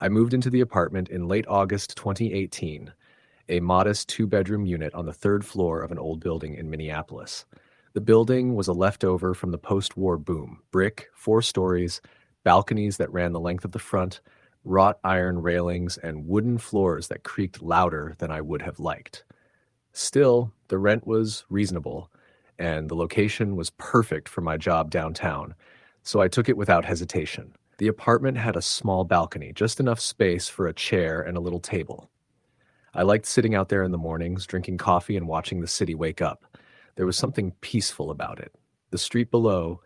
I moved into the apartment in late August 2018, a modest two-bedroom unit on the third floor of an old building in Minneapolis. The building was a leftover from the post-war boom: brick, 4 stories, balconies that ran the length of the front, wrought iron railings, and wooden floors that creaked louder than I would have liked. Still, the rent was reasonable, and the location was perfect for my job downtown, so I took it without hesitation. The apartment had a small balcony, just enough space for a chair and a little table. I liked sitting out there in the mornings, drinking coffee and watching the city wake up. There was something peaceful about it. The street below,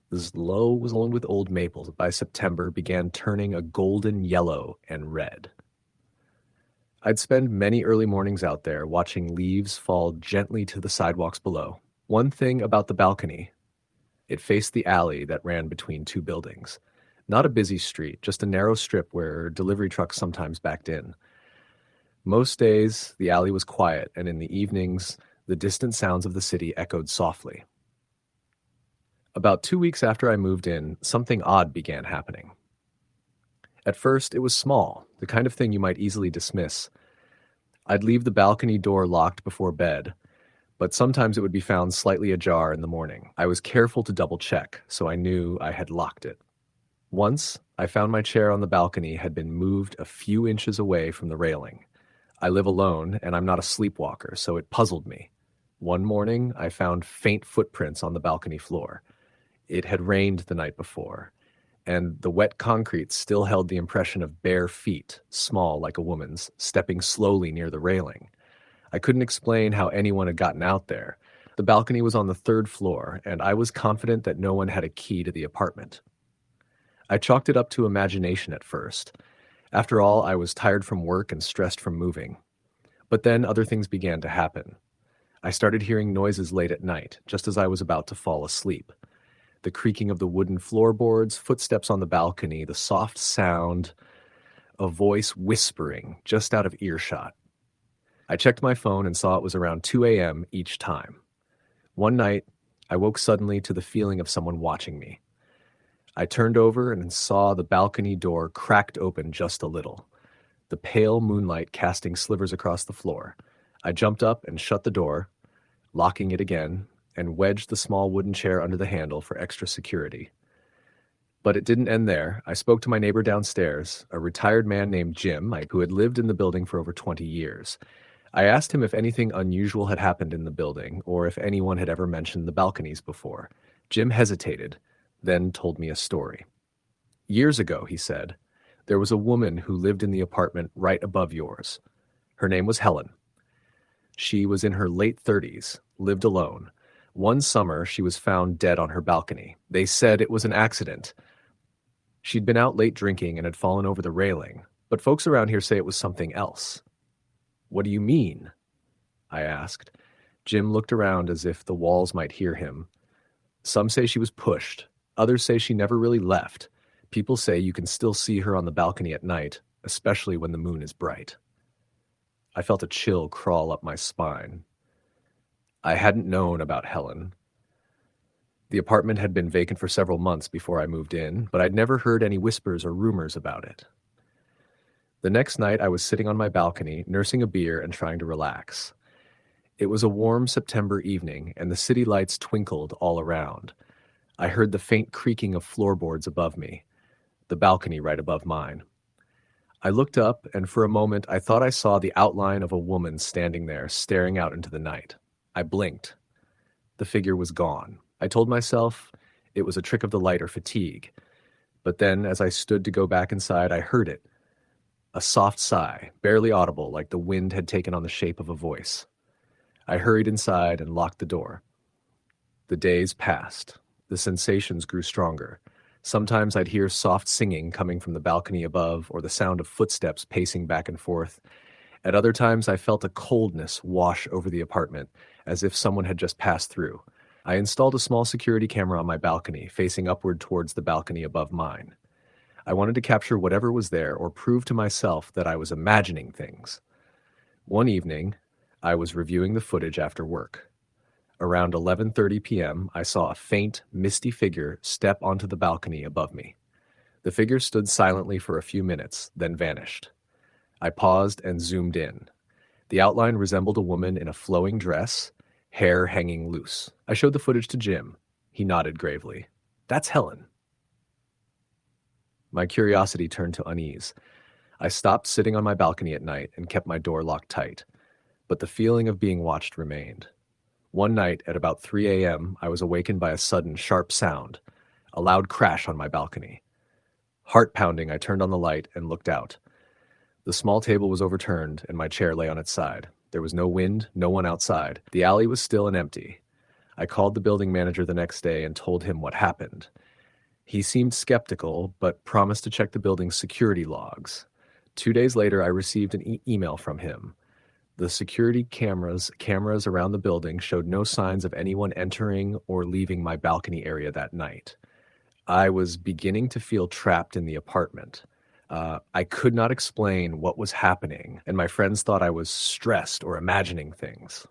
this low was lined with old maples, by September began turning a golden yellow and red. I'd spend many early mornings out there watching leaves fall gently to the sidewalks below. One thing about the balcony, it faced the alley that ran between two buildings. Not a busy street, just a narrow strip where delivery trucks sometimes backed in. Most days, the alley was quiet, and in the evenings, the distant sounds of the city echoed softly. About 2 weeks after I moved in, something odd began happening. At first, it was small, the kind of thing you might easily dismiss. I'd leave the balcony door locked before bed, but sometimes it would be found slightly ajar in the morning. I was careful to double-check, so I knew I had locked it. Once, I found my chair on the balcony had been moved a few inches away from the railing. I live alone, and I'm not a sleepwalker, so it puzzled me. One morning, I found faint footprints on the balcony floor. It had rained the night before, and the wet concrete still held the impression of bare feet, small like a woman's, stepping slowly near the railing. I couldn't explain how anyone had gotten out there. The balcony was on the third floor, and I was confident that no one had a key to the apartment. I chalked it up to imagination at first. After all, I was tired from work and stressed from moving. But then other things began to happen. I started hearing noises late at night, just as I was about to fall asleep. The creaking of the wooden floorboards, footsteps on the balcony, the soft sound, a voice whispering just out of earshot. I checked my phone and saw it was around 2 a.m. each time. One night, I woke suddenly to the feeling of someone watching me. I turned over and saw the balcony door cracked open just a little, the pale moonlight casting slivers across the floor. I jumped up and shut the door, locking it again, and wedged the small wooden chair under the handle for extra security. But it didn't end there. I spoke to my neighbor downstairs, a retired man named Jim, who had lived in the building for over 20 years. I asked him if anything unusual had happened in the building, or if anyone had ever mentioned the balconies before. Jim hesitated, then told me a story. Years ago, he said, there was a woman who lived in the apartment right above yours. Her name was Helen. She was in her late 30s, lived alone. One summer, she was found dead on her balcony. They said it was an accident. She'd been out late drinking and had fallen over the railing, but folks around here say it was something else. What do you mean? I asked. Jim looked around as if the walls might hear him. Some say she was pushed. Others say she never really left. People say you can still see her on the balcony at night, especially when the moon is bright. I felt a chill crawl up my spine. I hadn't known about Helen. The apartment had been vacant for several months before I moved in, but I'd never heard any whispers or rumors about it. The next night, I was sitting on my balcony, nursing a beer and trying to relax. It was a warm September evening, and the city lights twinkled all around. I heard the faint creaking of floorboards above me, the balcony right above mine. I looked up, and for a moment I thought I saw the outline of a woman standing there, staring out into the night. I blinked. The figure was gone. I told myself it was a trick of the light or fatigue. But then, as I stood to go back inside, I heard it. A soft sigh, barely audible, like the wind had taken on the shape of a voice. I hurried inside and locked the door. The days passed. The sensations grew stronger. Sometimes I'd hear soft singing coming from the balcony above, or the sound of footsteps pacing back and forth. At other times, I felt a coldness wash over the apartment, as if someone had just passed through. I installed a small security camera on my balcony, facing upward towards the balcony above mine. I wanted to capture whatever was there, or prove to myself that I was imagining things. One evening, I was reviewing the footage after work. Around 11:30 p.m., I saw a faint, misty figure step onto the balcony above me. The figure stood silently for a few minutes, then vanished. I paused and zoomed in. The outline resembled a woman in a flowing dress, hair hanging loose. I showed the footage to Jim. He nodded gravely. That's Helen. My curiosity turned to unease. I stopped sitting on my balcony at night and kept my door locked tight. But the feeling of being watched remained. One night at about 3 a.m., I was awakened by a sudden, sharp sound, a loud crash on my balcony. Heart pounding, I turned on the light and looked out. The small table was overturned and my chair lay on its side. There was no wind, no one outside. The alley was still and empty. I called the building manager the next day and told him what happened. He seemed skeptical, but promised to check the building's security logs. 2 days later, I received an email from him. The security cameras around the building showed no signs of anyone entering or leaving my balcony area that night. I was beginning to feel trapped in the apartment. I could not explain what was happening, and my friends thought I was stressed or imagining things.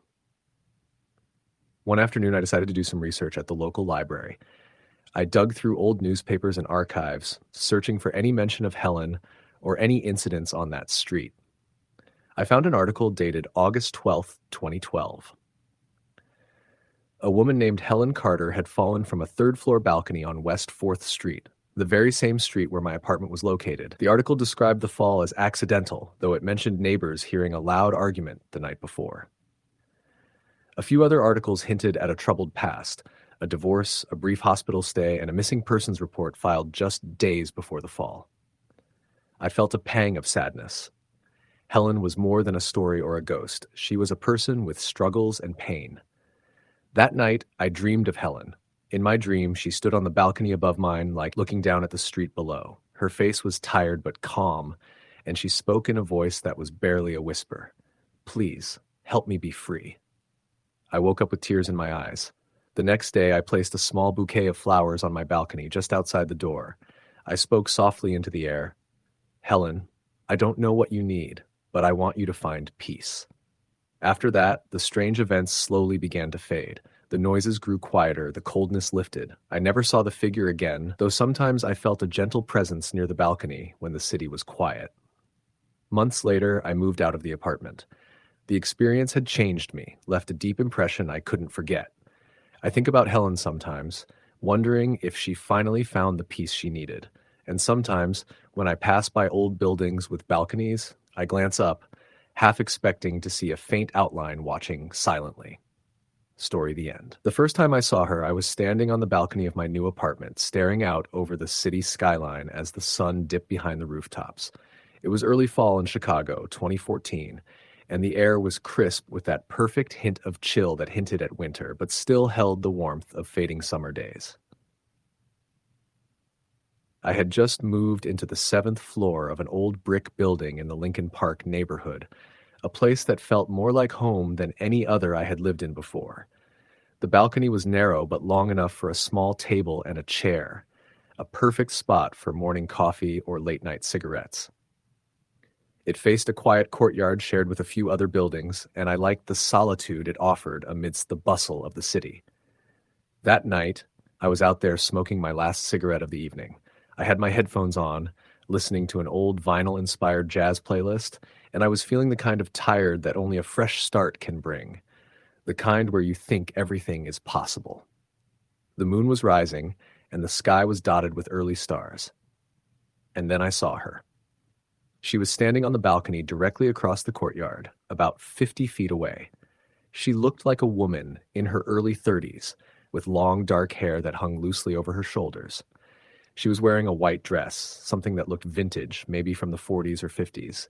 One afternoon, I decided to do some research at the local library. I dug through old newspapers and archives, searching for any mention of Helen or any incidents on that street. I found an article dated August 12th, 2012. A woman named Helen Carter had fallen from a third-floor balcony on West 4th Street, the very same street where my apartment was located. The article described the fall as accidental, though it mentioned neighbors hearing a loud argument the night before. A few other articles hinted at a troubled past, a divorce, a brief hospital stay, and a missing persons report filed just days before the fall. I felt a pang of sadness. Helen was more than a story or a ghost. She was a person with struggles and pain. That night, I dreamed of Helen. In my dream, she stood on the balcony above mine, like looking down at the street below. Her face was tired but calm, and she spoke in a voice that was barely a whisper. Please, help me be free. I woke up with tears in my eyes. The next day, I placed a small bouquet of flowers on my balcony just outside the door. I spoke softly into the air. Helen, I don't know what you need, but I want you to find peace. After that, the strange events slowly began to fade. The noises grew quieter, the coldness lifted. I never saw the figure again, though sometimes I felt a gentle presence near the balcony when the city was quiet. Months later, I moved out of the apartment. The experience had changed me, left a deep impression I couldn't forget. I think about Helen sometimes, wondering if she finally found the peace she needed. And sometimes, when I pass by old buildings with balconies, I glance up, half expecting to see a faint outline watching silently. Story the end. The first time I saw her, I was standing on the balcony of my new apartment, staring out over the city skyline as the sun dipped behind the rooftops. It was early fall in Chicago, 2014, and the air was crisp with that perfect hint of chill that hinted at winter, but still held the warmth of fading summer days. I had just moved into the 7th floor of an old brick building in the Lincoln Park neighborhood, a place that felt more like home than any other I had lived in before. The balcony was narrow but long enough for a small table and a chair, a perfect spot for morning coffee or late-night cigarettes. It faced a quiet courtyard shared with a few other buildings, and I liked the solitude it offered amidst the bustle of the city. That night, I was out there smoking my last cigarette of the evening. I had my headphones on, listening to an old vinyl-inspired jazz playlist, and I was feeling the kind of tired that only a fresh start can bring, the kind where you think everything is possible. The moon was rising, and the sky was dotted with early stars. And then I saw her. She was standing on the balcony directly across the courtyard, about 50 feet away. She looked like a woman in her early 30s, with long dark hair that hung loosely over her shoulders. She was wearing a white dress, something that looked vintage, maybe from the 40s or 50s.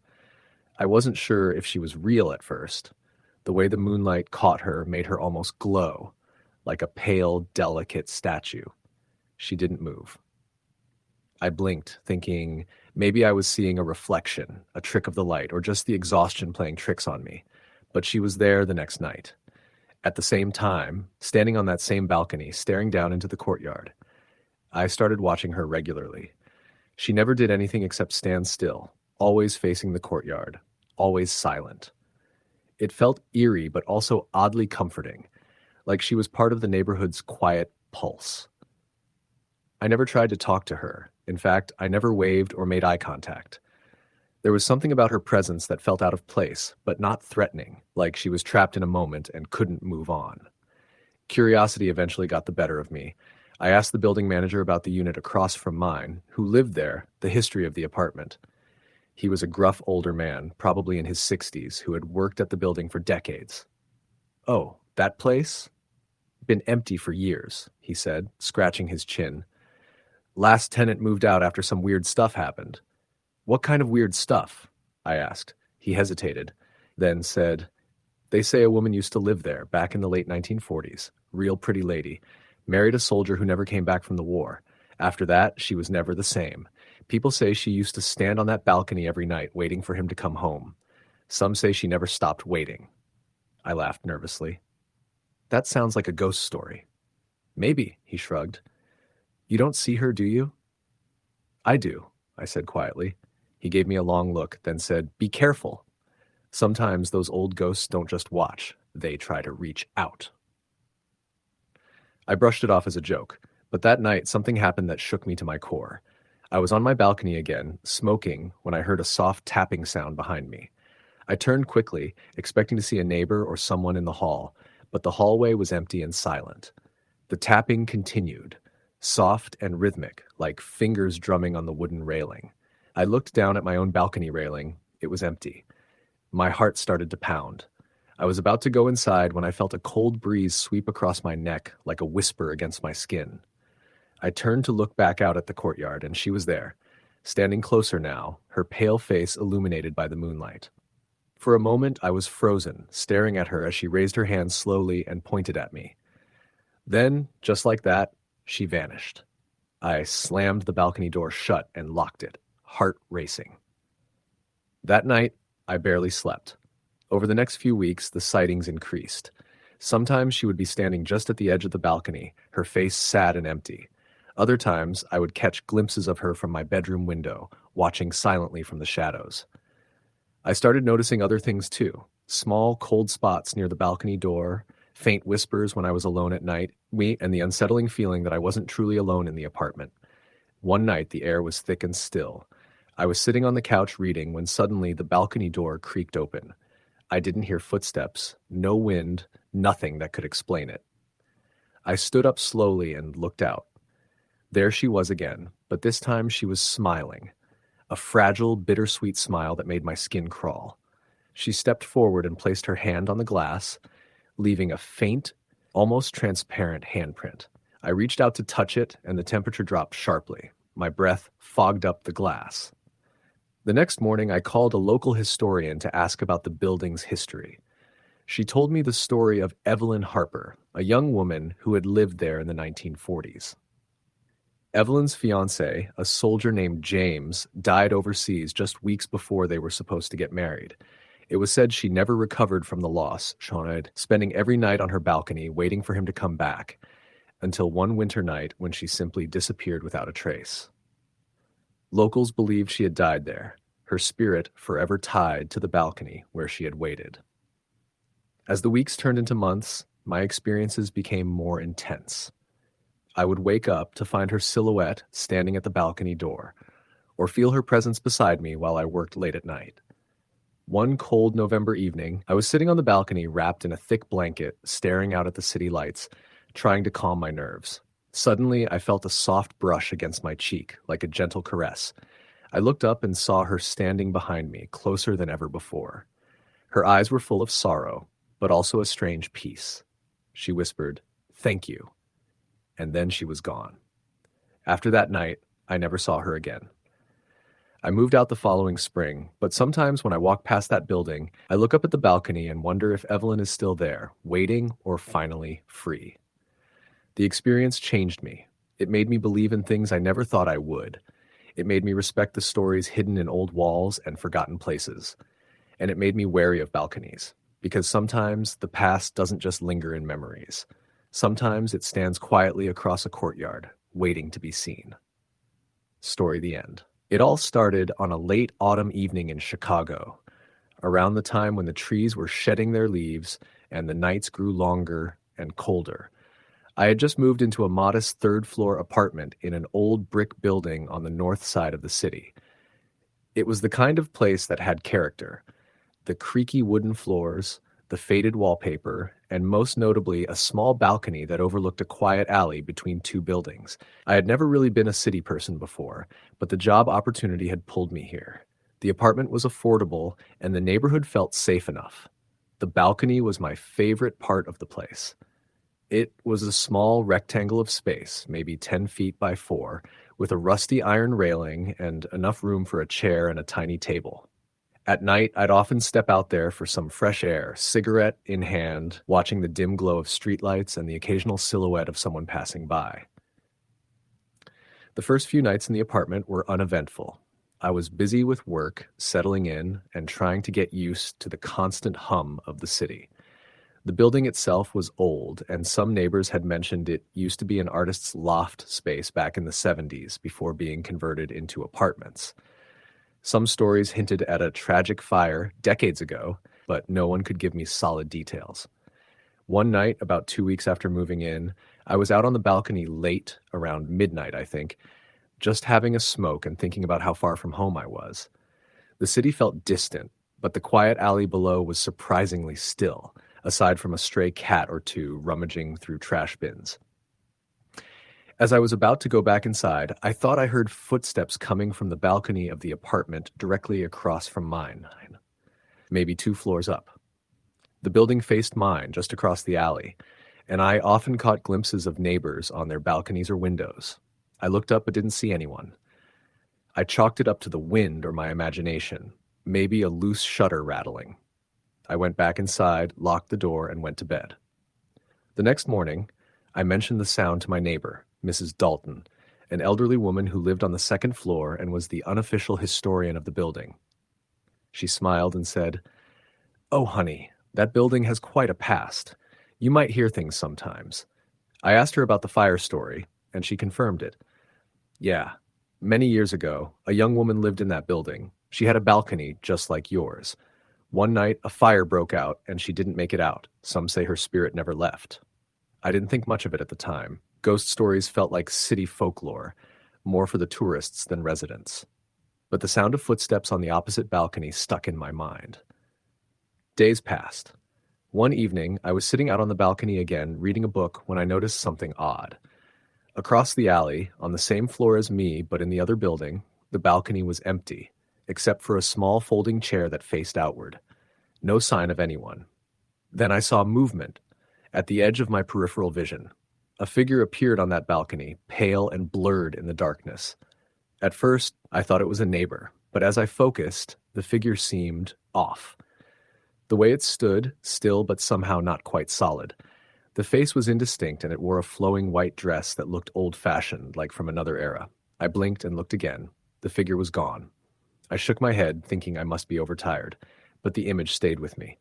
I wasn't sure if she was real at first. The way the moonlight caught her made her almost glow, like a pale, delicate statue. She didn't move. I blinked, thinking maybe I was seeing a reflection, a trick of the light, or just the exhaustion playing tricks on me. But she was there the next night. At the same time, standing on that same balcony, staring down into the courtyard. I started watching her regularly. She never did anything except stand still, always facing the courtyard, always silent. It felt eerie, but also oddly comforting, like she was part of the neighborhood's quiet pulse. I never tried to talk to her. In fact, I never waved or made eye contact. There was something about her presence that felt out of place, but not threatening, like she was trapped in a moment and couldn't move on. Curiosity eventually got the better of me. I asked the building manager about the unit across from mine, who lived there, the history of the apartment. He was a gruff older man, probably in his 60s, who had worked at the building for decades. "Oh, that place? Been empty for years," he said, scratching his chin. "Last tenant moved out after some weird stuff happened." "What kind of weird stuff?" I asked. He hesitated, then said, "They say a woman used to live there back in the late 1940s. Real pretty lady. Married a soldier who never came back from the war. After that, she was never the same. People say she used to stand on that balcony every night waiting for him to come home. Some say she never stopped waiting." I laughed nervously. "That sounds like a ghost story." "Maybe," he shrugged. "You don't see her, do you?" "I do," I said quietly. He gave me a long look, then said, "Be careful. Sometimes those old ghosts don't just watch, they try to reach out." I brushed it off as a joke, but that night something happened that shook me to my core. I was on my balcony again, smoking, when I heard a soft tapping sound behind me. I turned quickly, expecting to see a neighbor or someone in the hall, but the hallway was empty and silent. The tapping continued, soft and rhythmic, like fingers drumming on the wooden railing. I looked down at my own balcony railing. It was empty. My heart started to pound. I was about to go inside when I felt a cold breeze sweep across my neck like a whisper against my skin. I turned to look back out at the courtyard, and she was there, standing closer now, her pale face illuminated by the moonlight. For a moment, I was frozen, staring at her as she raised her hand slowly and pointed at me. Then, just like that, she vanished. I slammed the balcony door shut and locked it, heart racing. That night, I barely slept. Over the next few weeks, the sightings increased. Sometimes she would be standing just at the edge of the balcony, her face sad and empty. Other times, I would catch glimpses of her from my bedroom window, watching silently from the shadows. I started noticing other things too. Small, cold spots near the balcony door, faint whispers when I was alone at night, and the unsettling feeling that I wasn't truly alone in the apartment. One night, the air was thick and still. I was sitting on the couch reading when suddenly the balcony door creaked open. I didn't hear footsteps, no wind, nothing that could explain it. I stood up slowly and looked out. There she was again, but this time she was smiling. A fragile, bittersweet smile that made my skin crawl. She stepped forward and placed her hand on the glass, leaving a faint, almost transparent handprint. I reached out to touch it, and the temperature dropped sharply. My breath fogged up the glass. The next morning, I called a local historian to ask about the building's history. She told me the story of Evelyn Harper, a young woman who had lived there in the 1940s. Evelyn's fiancé, a soldier named James, died overseas just weeks before they were supposed to get married. It was said she never recovered from the loss, spending every night on her balcony waiting for him to come back, until one winter night when she simply disappeared without a trace. Locals believed she had died there, her spirit forever tied to the balcony where she had waited. As the weeks turned into months, my experiences became more intense. I would wake up to find her silhouette standing at the balcony door, or feel her presence beside me while I worked late at night. One cold November evening, I was sitting on the balcony wrapped in a thick blanket, staring out at the city lights, trying to calm my nerves. Suddenly, I felt a soft brush against my cheek, like a gentle caress. I looked up and saw her standing behind me, closer than ever before. Her eyes were full of sorrow, but also a strange peace. She whispered, "Thank you." And then she was gone. After that night, I never saw her again. I moved out the following spring, but sometimes when I walk past that building, I look up at the balcony and wonder if Evelyn is still there, waiting or finally free. The experience changed me. It made me believe in things I never thought I would. It made me respect the stories hidden in old walls and forgotten places. And it made me wary of balconies, because sometimes the past doesn't just linger in memories. Sometimes it stands quietly across a courtyard, waiting to be seen. Story the end. It all started on a late autumn evening in Chicago, around the time when the trees were shedding their leaves and the nights grew longer and colder. I had just moved into a modest third-floor apartment in an old brick building on the north side of the city. It was the kind of place that had character. The creaky wooden floors, the faded wallpaper, and most notably a small balcony that overlooked a quiet alley between two buildings. I had never really been a city person before, but the job opportunity had pulled me here. The apartment was affordable, and the neighborhood felt safe enough. The balcony was my favorite part of the place. It was a small rectangle of space, maybe 10 feet by 4, with a rusty iron railing and enough room for a chair and a tiny table. At night, I'd often step out there for some fresh air, cigarette in hand, watching the dim glow of streetlights and the occasional silhouette of someone passing by. The first few nights in the apartment were uneventful. I was busy with work, settling in, and trying to get used to the constant hum of the city. The building itself was old, and some neighbors had mentioned it used to be an artist's loft space back in the 70s before being converted into apartments. Some stories hinted at a tragic fire decades ago, but no one could give me solid details. One night, about 2 weeks after moving in, I was out on the balcony late, around midnight, I think, just having a smoke and thinking about how far from home I was. The city felt distant, but the quiet alley below was surprisingly still, aside from a stray cat or two rummaging through trash bins. As I was about to go back inside, I thought I heard footsteps coming from the balcony of the apartment directly across from mine, maybe 2 floors up. The building faced mine, just across the alley, and I often caught glimpses of neighbors on their balconies or windows. I looked up but didn't see anyone. I chalked it up to the wind or my imagination, maybe a loose shutter rattling. I went back inside, locked the door, and went to bed. The next morning, I mentioned the sound to my neighbor, Mrs. Dalton, an elderly woman who lived on the 2nd floor and was the unofficial historian of the building. She smiled and said, "Oh, honey, that building has quite a past. You might hear things sometimes." I asked her about the fire story, and she confirmed it. "Yeah, many years ago, a young woman lived in that building. She had a balcony just like yours. One night, a fire broke out, and she didn't make it out. Some say her spirit never left." I didn't think much of it at the time. Ghost stories felt like city folklore, more for the tourists than residents. But the sound of footsteps on the opposite balcony stuck in my mind. Days passed. One evening, I was sitting out on the balcony again, reading a book, when I noticed something odd. Across the alley, on the same floor as me but in the other building, the balcony was empty, except for a small folding chair that faced outward. No sign of anyone. Then I saw movement, at the edge of my peripheral vision. A figure appeared on that balcony, pale and blurred in the darkness. At first, I thought it was a neighbor, but as I focused, the figure seemed off. The way it stood, still but somehow not quite solid. The face was indistinct, and it wore a flowing white dress that looked old-fashioned, like from another era. I blinked and looked again. The figure was gone. I shook my head, thinking I must be overtired, but the image stayed with me.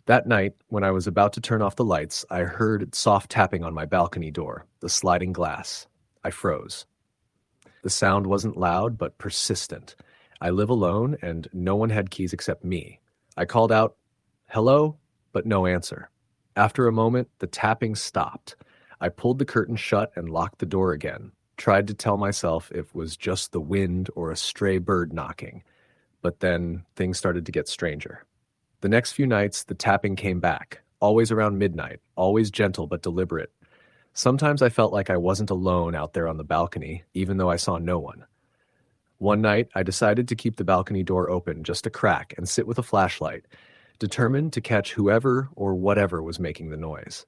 That night, when I was about to turn off the lights, I heard soft tapping on my balcony door, the sliding glass. I froze. The sound wasn't loud, but persistent. I live alone, and no one had keys except me. I called out, "Hello?" but no answer. After a moment, the tapping stopped. I pulled the curtain shut and locked the door again, tried to tell myself it was just the wind or a stray bird knocking. But then things started to get stranger. The next few nights, the tapping came back, always around midnight, always gentle but deliberate. Sometimes I felt like I wasn't alone out there on the balcony, even though I saw no one. One night, I decided to keep the balcony door open just a crack and sit with a flashlight, determined to catch whoever or whatever was making the noise.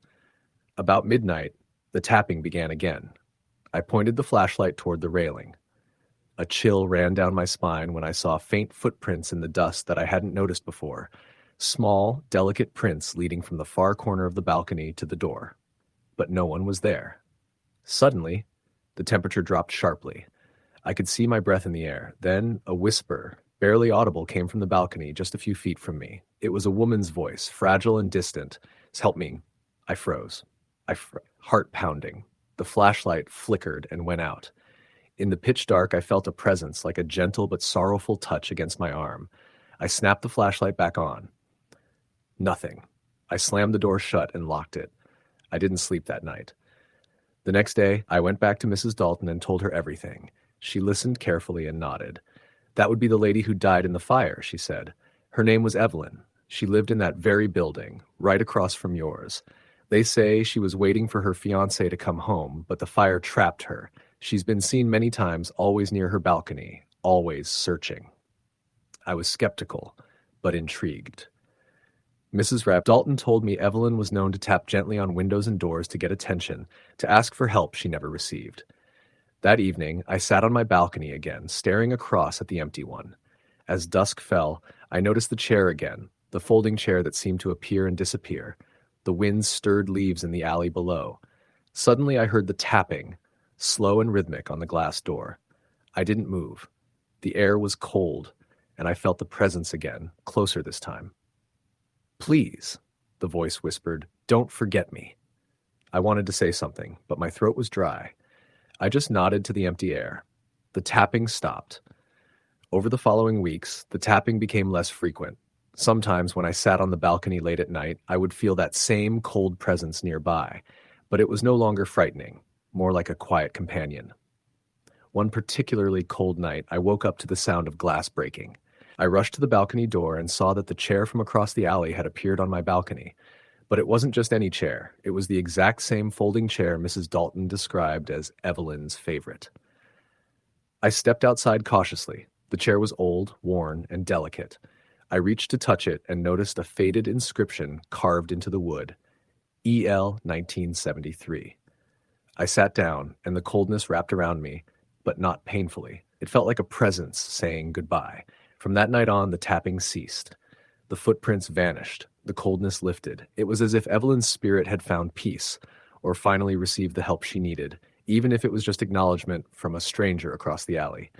About midnight, the tapping began again. I pointed the flashlight toward the railing. A chill ran down my spine when I saw faint footprints in the dust that I hadn't noticed before. Small, delicate prints leading from the far corner of the balcony to the door. But no one was there. Suddenly, the temperature dropped sharply. I could see my breath in the air. Then a whisper, barely audible, came from the balcony just a few feet from me. It was a woman's voice, fragile and distant. "Help me." I froze. Heart pounding. The flashlight flickered and went out. In the pitch dark, I felt a presence, like a gentle but sorrowful touch against my arm. I snapped the flashlight back on. Nothing. I slammed the door shut and locked it. I didn't sleep that night. The next day, I went back to Mrs. Dalton and told her everything. She listened carefully and nodded. That would be the lady who died in the fire, she said. Her name was Evelyn. She lived in that very building, right across from yours. They say she was waiting for her fiancé to come home, but the fire trapped her. She's been seen many times, always near her balcony, always searching. I was skeptical, but intrigued. Mrs. Rapp Dalton told me Evelyn was known to tap gently on windows and doors to get attention, to ask for help she never received. That evening, I sat on my balcony again, staring across at the empty one. As dusk fell, I noticed the chair again, the folding chair that seemed to appear and disappear. The wind stirred leaves in the alley below. Suddenly I heard the tapping, slow and rhythmic, on the glass door. I didn't move. The air was cold, and I felt the presence again, closer this time. "Please," the voice whispered, "don't forget me." I wanted to say something, but my throat was dry. I just nodded to the empty air. The tapping stopped. Over the following weeks, the tapping became less frequent. Sometimes when I sat on the balcony late at night, I would feel that same cold presence nearby, but it was no longer frightening, more like a quiet companion. One particularly cold night, I woke up to the sound of glass breaking. I rushed to the balcony door and saw that the chair from across the alley had appeared on my balcony. But it wasn't just any chair. It was the exact same folding chair Mrs. Dalton described as Evelyn's favorite. I stepped outside cautiously. The chair was old, worn, and delicate. I reached to touch it and noticed a faded inscription carved into the wood. EL 1973. I sat down, and the coldness wrapped around me, but not painfully. It felt like a presence saying goodbye. From that night on, the tapping ceased. The footprints vanished. The coldness lifted. It was as if Evelyn's spirit had found peace, or finally received the help she needed, even if it was just acknowledgement from a stranger across the alley.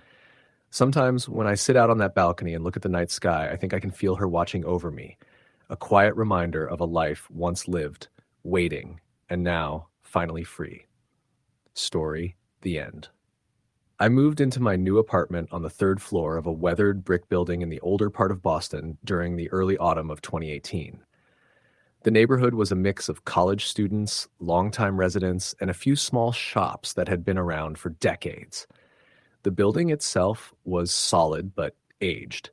Sometimes, when I sit out on that balcony and look at the night sky, I think I can feel her watching over me, a quiet reminder of a life once lived, waiting, and now finally free. Story, the end. I moved into my new apartment on the third floor of a weathered brick building in the older part of Boston during the early autumn of 2018. The neighborhood was a mix of college students, longtime residents, and a few small shops that had been around for decades. The building itself was solid but aged,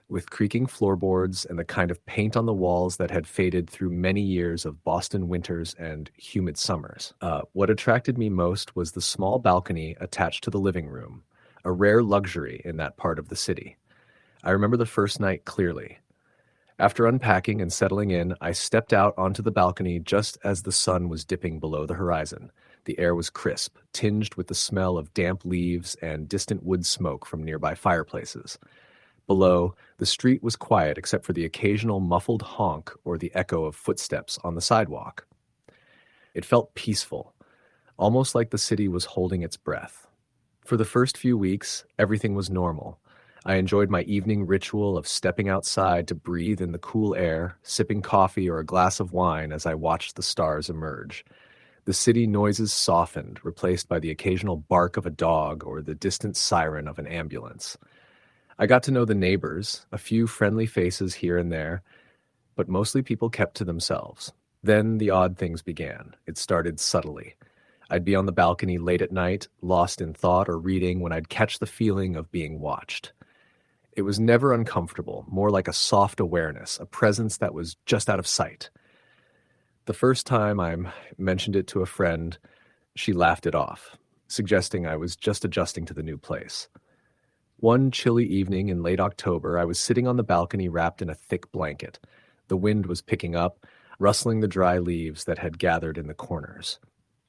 with creaking floorboards and the kind of paint on the walls that had faded through many years of Boston winters and humid summers. What attracted me most was the small balcony attached to the living room, a rare luxury in that part of the city. I remember the first night clearly. After unpacking and settling in, I stepped out onto the balcony just as the sun was dipping below the horizon. The air was crisp, tinged with the smell of damp leaves and distant wood smoke from nearby fireplaces. Below, the street was quiet except for the occasional muffled honk or the echo of footsteps on the sidewalk. It felt peaceful, almost like the city was holding its breath. For the first few weeks, everything was normal. I enjoyed my evening ritual of stepping outside to breathe in the cool air, sipping coffee or a glass of wine as I watched the stars emerge. The city noises softened, replaced by the occasional bark of a dog or the distant siren of an ambulance. I got to know the neighbors, a few friendly faces here and there, but mostly people kept to themselves. Then the odd things began. It started subtly. I'd be on the balcony late at night, lost in thought or reading, when I'd catch the feeling of being watched. It was never uncomfortable, more like a soft awareness, a presence that was just out of sight. The first time I mentioned it to a friend, she laughed it off, suggesting I was just adjusting to the new place. One chilly evening in late October, I was sitting on the balcony wrapped in a thick blanket. The wind was picking up, rustling the dry leaves that had gathered in the corners.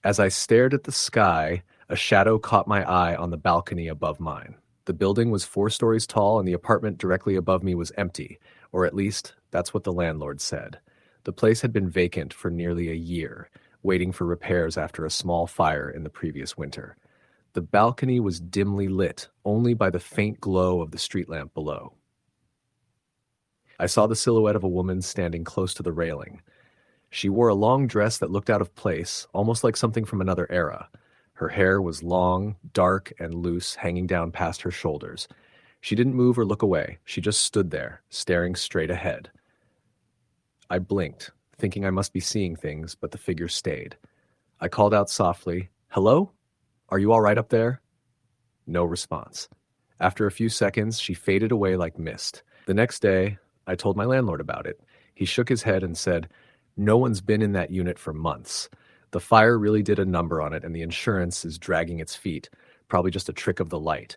As I stared at the sky, a shadow caught my eye on the balcony above mine. The building was 4 stories tall, and the apartment directly above me was empty, or at least that's what the landlord said. The place had been vacant for nearly a year, waiting for repairs after a small fire in the previous winter. The balcony was dimly lit, only by the faint glow of the street lamp below. I saw the silhouette of a woman standing close to the railing. She wore a long dress that looked out of place, almost like something from another era. Her hair was long, dark, and loose, hanging down past her shoulders. She didn't move or look away. She just stood there, staring straight ahead. I blinked, thinking I must be seeing things, but the figure stayed. I called out softly, "Hello? Are you all right up there?" No response. After a few seconds, she faded away like mist. The next day, I told my landlord about it. He shook his head and said, "No one's been in that unit for months. The fire really did a number on it, and the insurance is dragging its feet. Probably just a trick of the light."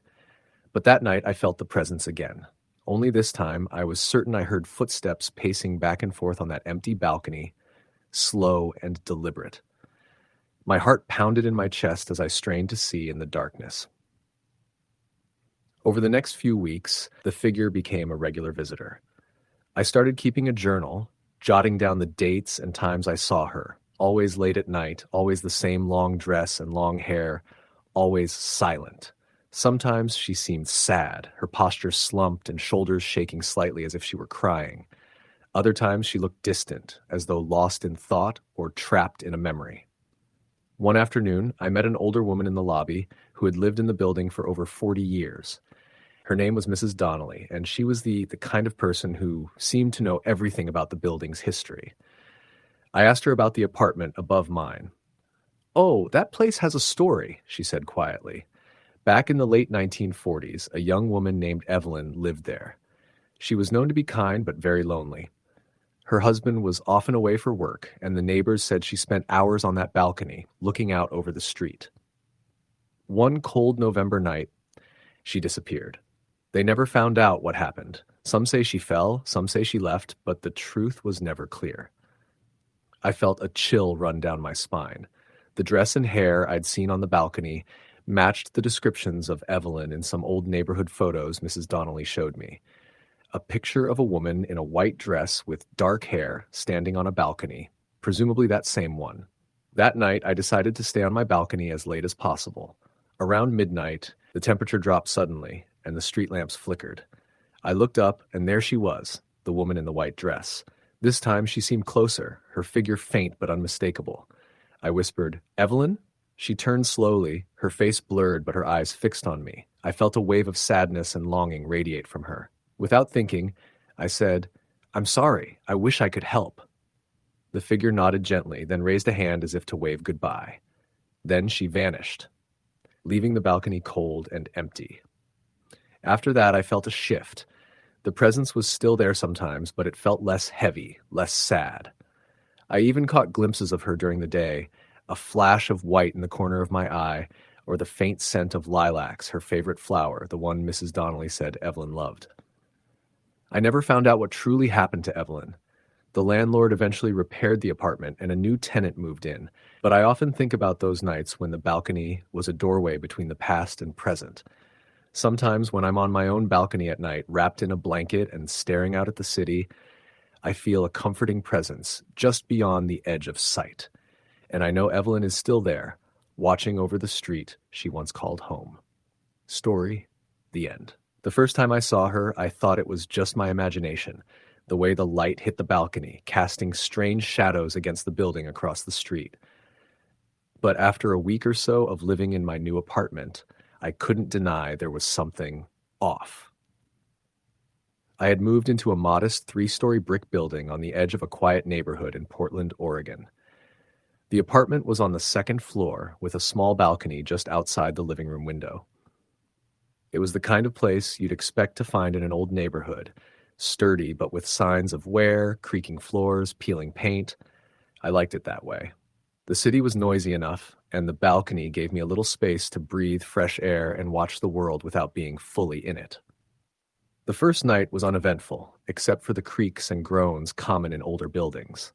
But that night, I felt the presence again. Only this time, I was certain I heard footsteps pacing back and forth on that empty balcony, slow and deliberate. My heart pounded in my chest as I strained to see in the darkness. Over the next few weeks, the figure became a regular visitor. I started keeping a journal, jotting down the dates and times I saw her. Always late at night, always the same long dress and long hair, always silent. Sometimes she seemed sad, her posture slumped and shoulders shaking slightly as if she were crying. Other times she looked distant, as though lost in thought or trapped in a memory. One afternoon, I met an older woman in the lobby who had lived in the building for over 40 years. Her name was Mrs. Donnelly, and she was the kind of person who seemed to know everything about the building's history. I asked her about the apartment above mine. "Oh, that place has a story," she said quietly. Back in the late 1940s, a young woman named Evelyn lived there. She was known to be kind but very lonely. Her husband was often away for work, and the neighbors said she spent hours on that balcony, looking out over the street. One cold November night, she disappeared. They never found out what happened. Some say she fell, some say she left, but the truth was never clear. I felt a chill run down my spine. The dress and hair I'd seen on the balcony matched the descriptions of Evelyn in some old neighborhood photos Mrs. Donnelly showed me. A picture of a woman in a white dress with dark hair standing on a balcony, presumably that same one. That night, I decided to stay on my balcony as late as possible. Around midnight, the temperature dropped suddenly, and the street lamps flickered. I looked up, and there she was, the woman in the white dress. This time she seemed closer, her figure faint but unmistakable. I whispered, "Evelyn?" She turned slowly, her face blurred but her eyes fixed on me. I felt a wave of sadness and longing radiate from her. Without thinking, I said, "I'm sorry, I wish I could help." The figure nodded gently, then raised a hand as if to wave goodbye. Then she vanished, leaving the balcony cold and empty. After that, I felt a shift. The presence was still there sometimes, but it felt less heavy, less sad. I even caught glimpses of her during the day, a flash of white in the corner of my eye, or the faint scent of lilacs, her favorite flower, the one Mrs. Donnelly said Evelyn loved. I never found out what truly happened to Evelyn. The landlord eventually repaired the apartment and a new tenant moved in, but I often think about those nights when the balcony was a doorway between the past and present. Sometimes when I'm on my own balcony at night, wrapped in a blanket and staring out at the city, I feel a comforting presence just beyond the edge of sight. And I know Evelyn is still there, watching over the street she once called home. Story, the end. The first time I saw her, I thought it was just my imagination, the way the light hit the balcony, casting strange shadows against the building across the street. But after a week or so of living in my new apartment, I couldn't deny there was something off. I had moved into a modest 3-story brick building on the edge of a quiet neighborhood in Portland, Oregon. The apartment was on the 2nd floor with a small balcony just outside the living room window. It was the kind of place you'd expect to find in an old neighborhood, sturdy but with signs of wear, creaking floors, peeling paint. I liked it that way. The city was noisy enough, and the balcony gave me a little space to breathe fresh air and watch the world without being fully in it. The first night was uneventful, except for the creaks and groans common in older buildings.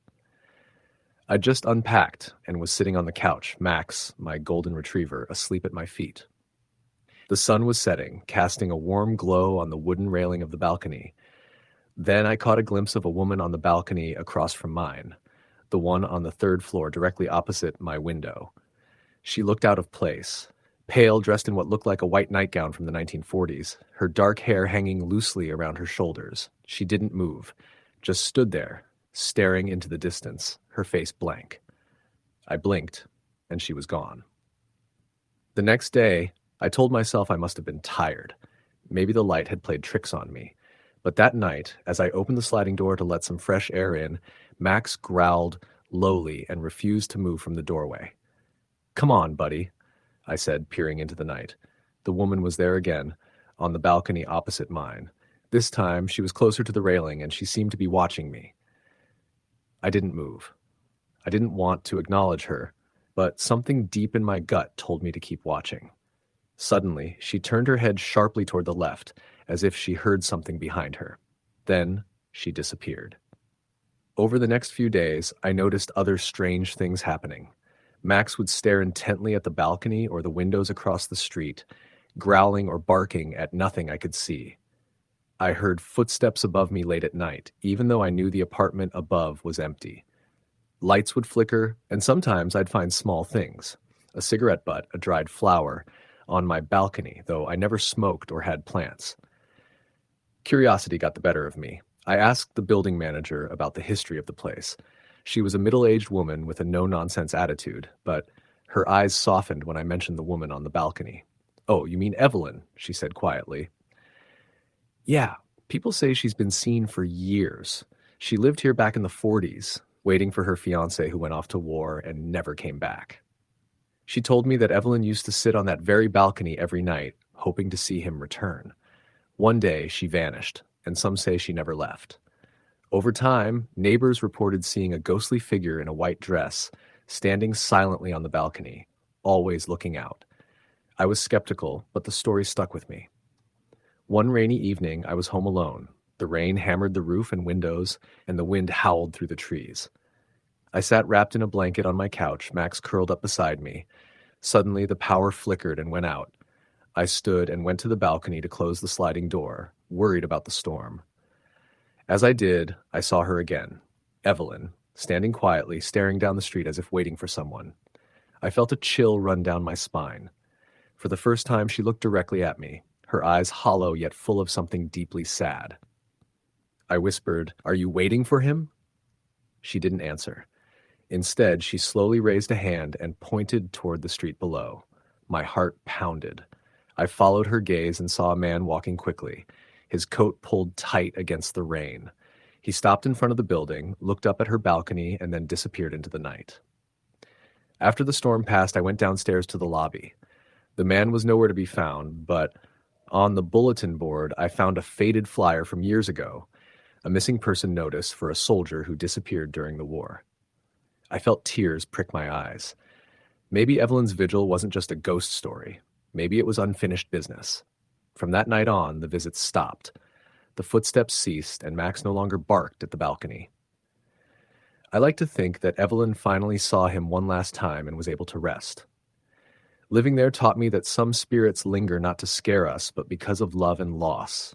I'd just unpacked and was sitting on the couch, Max, my golden retriever, asleep at my feet. The sun was setting, casting a warm glow on the wooden railing of the balcony. Then I caught a glimpse of a woman on the balcony across from mine, the one on the 3rd floor directly opposite my window. She looked out of place, pale, dressed in what looked like a white nightgown from the 1940s, her dark hair hanging loosely around her shoulders. She didn't move, just stood there, staring into the distance, her face blank. I blinked, and she was gone. The next day, I told myself I must have been tired. Maybe the light had played tricks on me. But that night, as I opened the sliding door to let some fresh air in, Max growled lowly and refused to move from the doorway. "Come on, buddy," I said, peering into the night. The woman was there again, on the balcony opposite mine. This time, she was closer to the railing and she seemed to be watching me. I didn't move. I didn't want to acknowledge her, but something deep in my gut told me to keep watching. Suddenly, she turned her head sharply toward the left, as if she heard something behind her. Then, she disappeared. Over the next few days, I noticed other strange things happening. Max would stare intently at the balcony or the windows across the street, growling or barking at nothing I could see. I heard footsteps above me late at night, even though I knew the apartment above was empty. Lights would flicker, and sometimes I'd find small things. A cigarette butt, a dried flower, on my balcony, though I never smoked or had plants. Curiosity got the better of me. I asked the building manager about the history of the place. She was a middle-aged woman with a no-nonsense attitude, but her eyes softened when I mentioned the woman on the balcony. "Oh, you mean Evelyn," she said quietly. "Yeah, people say she's been seen for years. She lived here back in the 40s, waiting for her fiancé who went off to war and never came back." She told me that Evelyn used to sit on that very balcony every night, hoping to see him return. One day, she vanished, and some say she never left. Over time, neighbors reported seeing a ghostly figure in a white dress, standing silently on the balcony, always looking out. I was skeptical, but the story stuck with me. One rainy evening, I was home alone. The rain hammered the roof and windows, and the wind howled through the trees. I sat wrapped in a blanket on my couch, Max curled up beside me. Suddenly, the power flickered and went out. I stood and went to the balcony to close the sliding door, worried about the storm. As I did, I saw her again, Evelyn, standing quietly, staring down the street as if waiting for someone. I felt a chill run down my spine. For the first time, she looked directly at me, her eyes hollow yet full of something deeply sad. I whispered, "Are you waiting for him?" She didn't answer. Instead, she slowly raised a hand and pointed toward the street below. My heart pounded. I followed her gaze and saw a man walking quickly, his coat pulled tight against the rain. He stopped in front of the building, looked up at her balcony, and then disappeared into the night. After the storm passed, I went downstairs to the lobby. The man was nowhere to be found, but on the bulletin board, I found a faded flyer from years ago, a missing person notice for a soldier who disappeared during the war. I felt tears prick my eyes. Maybe Evelyn's vigil wasn't just a ghost story. Maybe it was unfinished business. From that night on, the visits stopped. The footsteps ceased, and Max no longer barked at the balcony. I like to think that Evelyn finally saw him one last time and was able to rest. Living there taught me that some spirits linger not to scare us, but because of love and loss.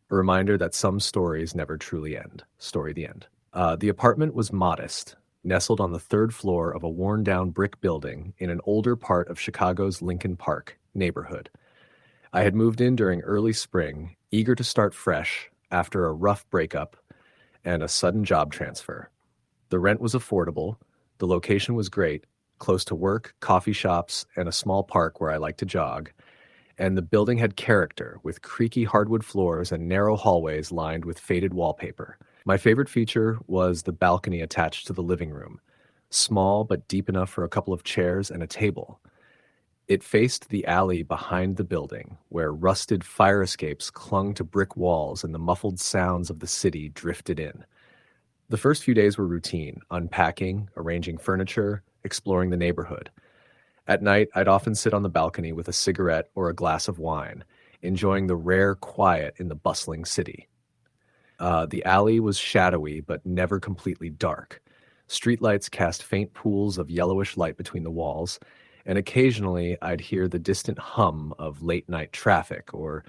A reminder that some stories never truly end. Story the end. The apartment was modest, nestled on the third floor of a worn-down brick building in an older part of Chicago's Lincoln Park neighborhood. I had moved in during early spring, eager to start fresh after a rough breakup and a sudden job transfer. The rent was affordable, the location was great, close to work, coffee shops, and a small park where I like to jog, and the building had character, with creaky hardwood floors and narrow hallways lined with faded wallpaper. My favorite feature was the balcony attached to the living room, small but deep enough for a couple of chairs and a table. It faced the alley behind the building, where rusted fire escapes clung to brick walls and the muffled sounds of the city drifted in. The first few days were routine, unpacking, arranging furniture, exploring the neighborhood. At night, I'd often sit on the balcony with a cigarette or a glass of wine, enjoying the rare quiet in the bustling city. The alley was shadowy but never completely dark. Streetlights cast faint pools of yellowish light between the walls, and occasionally I'd hear the distant hum of late-night traffic or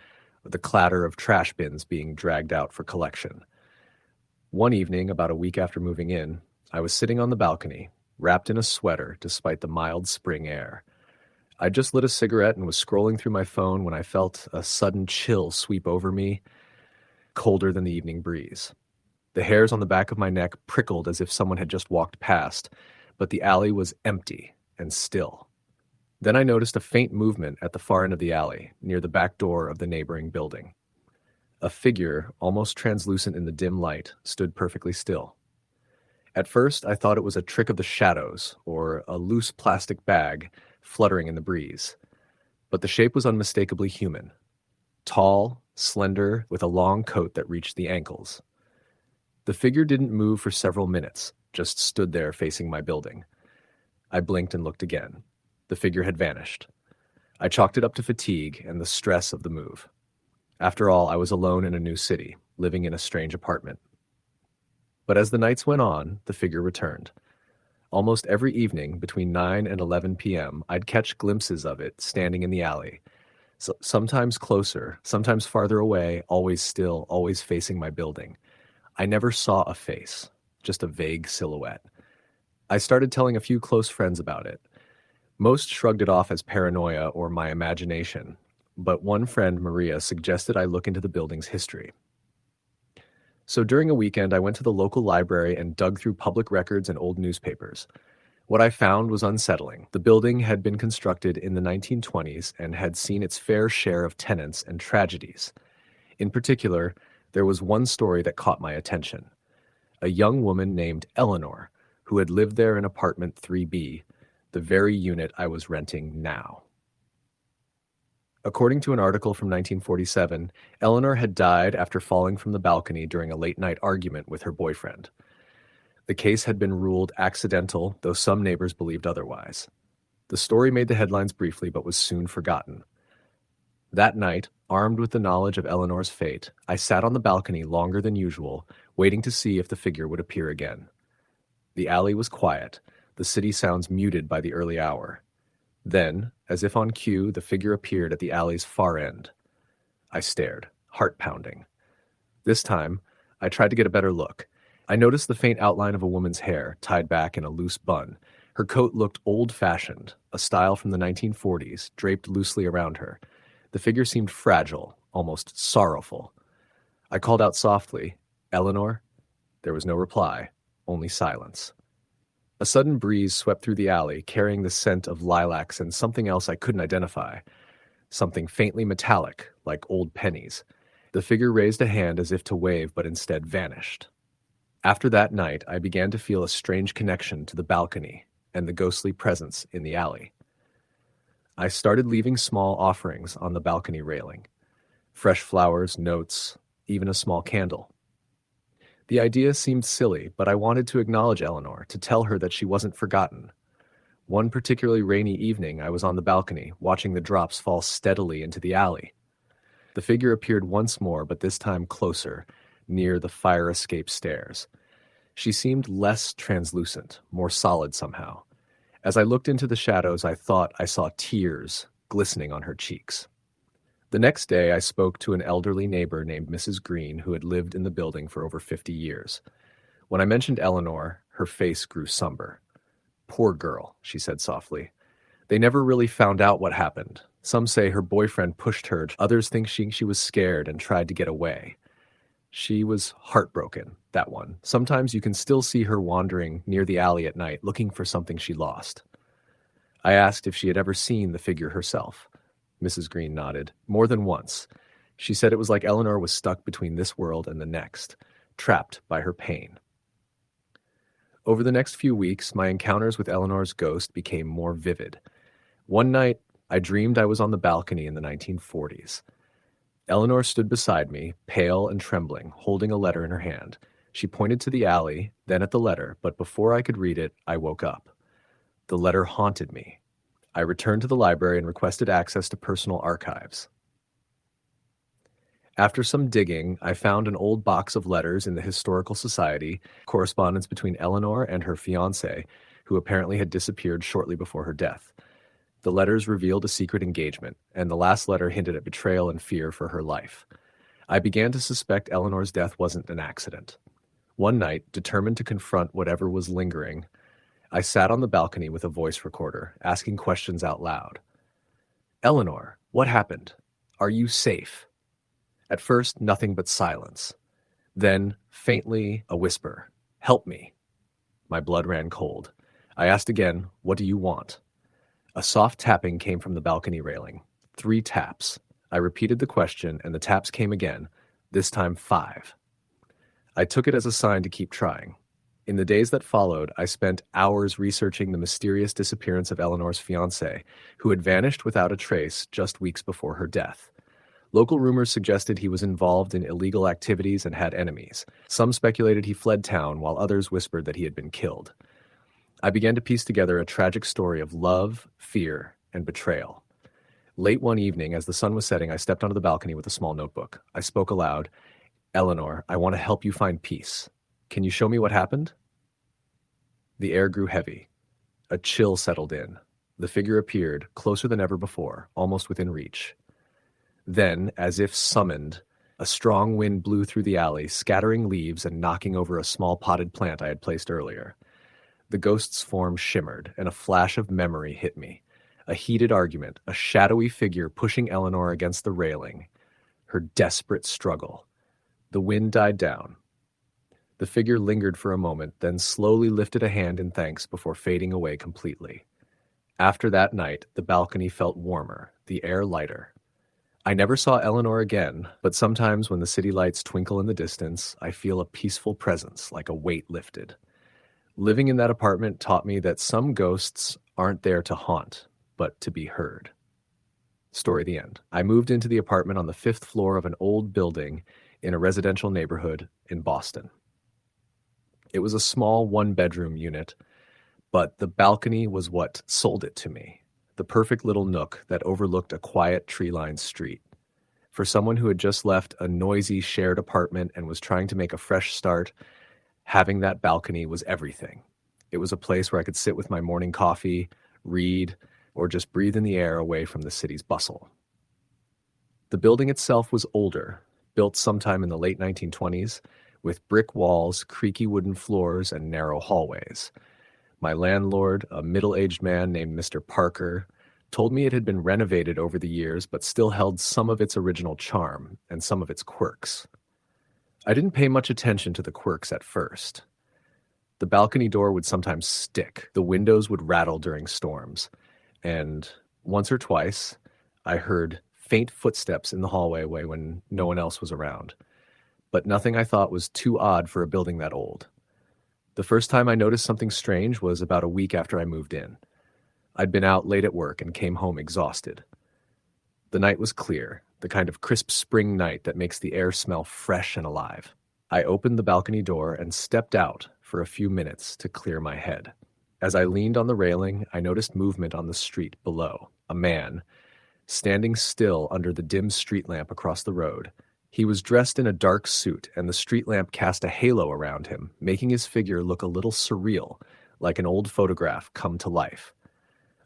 the clatter of trash bins being dragged out for collection. One evening, about a week after moving in, I was sitting on the balcony, wrapped in a sweater despite the mild spring air. I'd just lit a cigarette and was scrolling through my phone when I felt a sudden chill sweep over me, colder than the evening breeze. The hairs on the back of my neck prickled as if someone had just walked past, but the alley was empty and still. Then I noticed a faint movement at the far end of the alley, near the back door of the neighboring building. A figure, almost translucent in the dim light, stood perfectly still. At first, I thought it was a trick of the shadows or a loose plastic bag fluttering in the breeze. But the shape was unmistakably human. Tall, slender, with a long coat that reached the ankles. The figure didn't move for several minutes, just stood there facing my building. I blinked and looked again. The figure had vanished. I chalked it up to fatigue and the stress of the move. After all, I was alone in a new city, living in a strange apartment. But as the nights went on, the figure returned. Almost every evening, between 9 and 11 p.m., I'd catch glimpses of it standing in the alley, sometimes closer, sometimes farther away, always still, always facing my building. I never saw a face, just a vague silhouette. I started telling a few close friends about it. Most shrugged it off as paranoia or my imagination, but one friend, Maria, suggested I look into the building's history. So during a weekend, I went to the local library and dug through public records and old newspapers. What I found was unsettling. The building had been constructed in the 1920s and had seen its fair share of tenants and tragedies. In particular, there was one story that caught my attention. A young woman named Eleanor, who had lived there in apartment 3B, the very unit I was renting now. According to an article from 1947, Eleanor had died after falling from the balcony during a late-night argument with her boyfriend. The case had been ruled accidental, though some neighbors believed otherwise. The story made the headlines briefly, but was soon forgotten. That night, armed with the knowledge of Eleanor's fate, I sat on the balcony longer than usual, waiting to see if the figure would appear again. The alley was quiet, the city sounds muted by the early hour. Then, as if on cue, the figure appeared at the alley's far end. I stared, heart pounding. This time, I tried to get a better look. I noticed the faint outline of a woman's hair, tied back in a loose bun. Her coat looked old-fashioned, a style from the 1940s, draped loosely around her. The figure seemed fragile, almost sorrowful. I called out softly, "Eleanor?" There was no reply, only silence. A sudden breeze swept through the alley, carrying the scent of lilacs and something else I couldn't identify. Something faintly metallic, like old pennies. The figure raised a hand as if to wave, but instead vanished. After that night, I began to feel a strange connection to the balcony and the ghostly presence in the alley. I started leaving small offerings on the balcony railing. Fresh flowers, notes, even a small candle. The idea seemed silly, but I wanted to acknowledge Eleanor, to tell her that she wasn't forgotten. One particularly rainy evening, I was on the balcony, watching the drops fall steadily into the alley. The figure appeared once more, but this time closer, near the fire escape stairs. She seemed less translucent, more solid somehow. As I looked into the shadows, I thought I saw tears glistening on her cheeks. The next day, I spoke to an elderly neighbor named Mrs. Green, who had lived in the building for over 50 years. When I mentioned Eleanor, her face grew somber. "Poor girl," she said softly. "They never really found out what happened. Some say her boyfriend pushed her. Others think she was scared and tried to get away. She was heartbroken, that one. Sometimes you can still see her wandering near the alley at night, looking for something she lost." I asked if she had ever seen the figure herself. Mrs. Green nodded. "More than once. She said it was like Eleanor was stuck between this world and the next, trapped by her pain." Over the next few weeks, my encounters with Eleanor's ghost became more vivid. One night, I dreamed I was on the balcony in the 1940s. Eleanor stood beside me, pale and trembling, holding a letter in her hand. She pointed to the alley, then at the letter, but before I could read it, I woke up. The letter haunted me. I returned to the library and requested access to personal archives. After some digging, I found an old box of letters in the Historical Society, correspondence between Eleanor and her fiancé, who apparently had disappeared shortly before her death. The letters revealed a secret engagement, and the last letter hinted at betrayal and fear for her life. I began to suspect Eleanor's death wasn't an accident. One night, determined to confront whatever was lingering, I sat on the balcony with a voice recorder, asking questions out loud. "Eleanor, what happened? Are you safe?" At first, nothing but silence. Then, faintly, a whisper. "Help me." My blood ran cold. I asked again, "What do you want?" A soft tapping came from the balcony railing. 3 taps. I repeated the question, and the taps came again, this time 5. I took it as a sign to keep trying. In the days that followed, I spent hours researching the mysterious disappearance of Eleanor's fiancé, who had vanished without a trace just weeks before her death. Local rumors suggested he was involved in illegal activities and had enemies. Some speculated he fled town, while others whispered that he had been killed. I began to piece together a tragic story of love, fear, and betrayal. Late one evening, as the sun was setting, I stepped onto the balcony with a small notebook. I spoke aloud. "Eleanor, I want to help you find peace. Can you show me what happened?" The air grew heavy. A chill settled in. The figure appeared, closer than ever before, almost within reach. Then, as if summoned, a strong wind blew through the alley, scattering leaves and knocking over a small potted plant I had placed earlier. The ghost's form shimmered, and a flash of memory hit me. A heated argument, a shadowy figure pushing Eleanor against the railing. Her desperate struggle. The wind died down. The figure lingered for a moment, then slowly lifted a hand in thanks before fading away completely. After that night, the balcony felt warmer, the air lighter. I never saw Eleanor again, but sometimes when the city lights twinkle in the distance, I feel a peaceful presence, like a weight lifted. Living in that apartment taught me that some ghosts aren't there to haunt, but to be heard. Story the end. I moved into the apartment on the 5th floor of an old building in a residential neighborhood in Boston. It was a small one-bedroom unit, but the balcony was what sold it to me. The perfect little nook that overlooked a quiet tree-lined street. For someone who had just left a noisy shared apartment and was trying to make a fresh start, having that balcony was everything. It was a place where I could sit with my morning coffee, read, or just breathe in the air away from the city's bustle. The building itself was older, built sometime in the late 1920s, with brick walls, creaky wooden floors, and narrow hallways. My landlord, a middle-aged man named Mr. Parker, told me it had been renovated over the years but still held some of its original charm and some of its quirks. I didn't pay much attention to the quirks at first. The balcony door would sometimes stick, the windows would rattle during storms, and once or twice I heard faint footsteps in the hallway when no one else was around, but nothing I thought was too odd for a building that old. The first time I noticed something strange was about a week after I moved in. I'd been out late at work and came home exhausted. The night was clear, the kind of crisp spring night that makes the air smell fresh and alive. I opened the balcony door and stepped out for a few minutes to clear my head. As I leaned on the railing, I noticed movement on the street below. A man, standing still under the dim street lamp across the road. He was dressed in a dark suit, and the street lamp cast a halo around him, making his figure look a little surreal, like an old photograph come to life.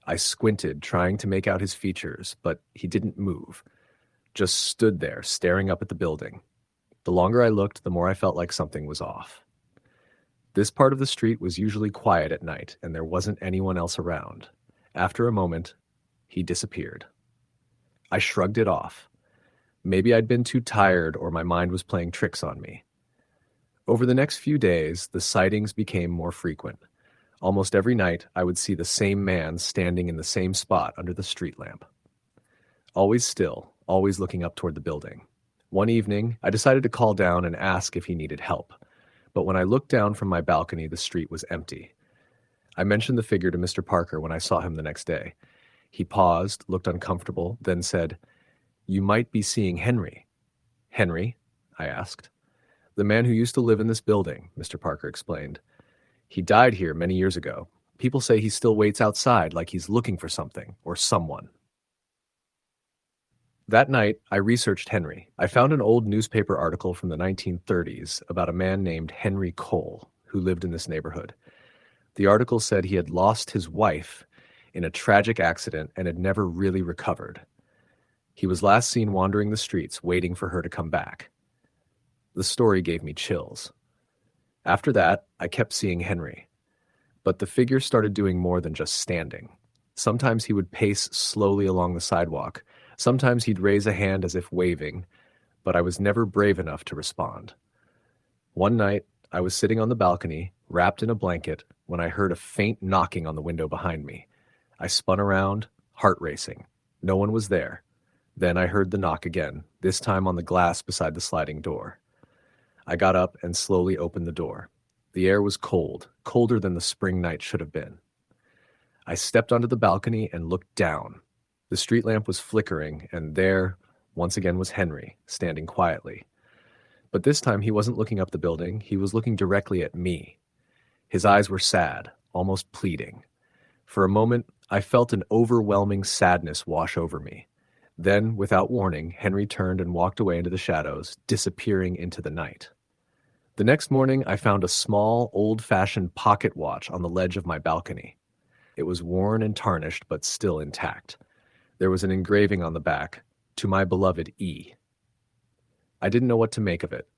I squinted, trying to make out his features, but he didn't move, just stood there, staring up at the building. The longer I looked, the more I felt like something was off. This part of the street was usually quiet at night, and there wasn't anyone else around. After a moment, he disappeared. I shrugged it off. Maybe I'd been too tired or my mind was playing tricks on me. Over the next few days, the sightings became more frequent. Almost every night, I would see the same man standing in the same spot under the street lamp. Always still, always looking up toward the building. One evening, I decided to call down and ask if he needed help. But when I looked down from my balcony, the street was empty. I mentioned the figure to Mr. Parker when I saw him the next day. He paused, looked uncomfortable, then said, "You might be seeing Henry." "Henry?" I asked. "The man who used to live in this building," Mr. Parker explained. "He died here many years ago. People say he still waits outside like he's looking for something or someone." That night, I researched Henry. I found an old newspaper article from the 1930s about a man named Henry Cole who lived in this neighborhood. The article said he had lost his wife in a tragic accident and had never really recovered. He was last seen wandering the streets, waiting for her to come back. The story gave me chills. After that, I kept seeing Henry. But the figure started doing more than just standing. Sometimes he would pace slowly along the sidewalk. Sometimes he'd raise a hand as if waving, but I was never brave enough to respond. One night, I was sitting on the balcony, wrapped in a blanket, when I heard a faint knocking on the window behind me. I spun around, heart racing. No one was there. Then I heard the knock again, this time on the glass beside the sliding door. I got up and slowly opened the door. The air was cold, colder than the spring night should have been. I stepped onto the balcony and looked down. The street lamp was flickering, and there, once again, was Henry, standing quietly. But this time he wasn't looking up the building, he was looking directly at me. His eyes were sad, almost pleading. For a moment, I felt an overwhelming sadness wash over me. Then, without warning, Henry turned and walked away into the shadows, disappearing into the night. The next morning, I found a small, old-fashioned pocket watch on the ledge of my balcony. It was worn and tarnished, but still intact. There was an engraving on the back, "To my beloved E." I didn't know what to make of it.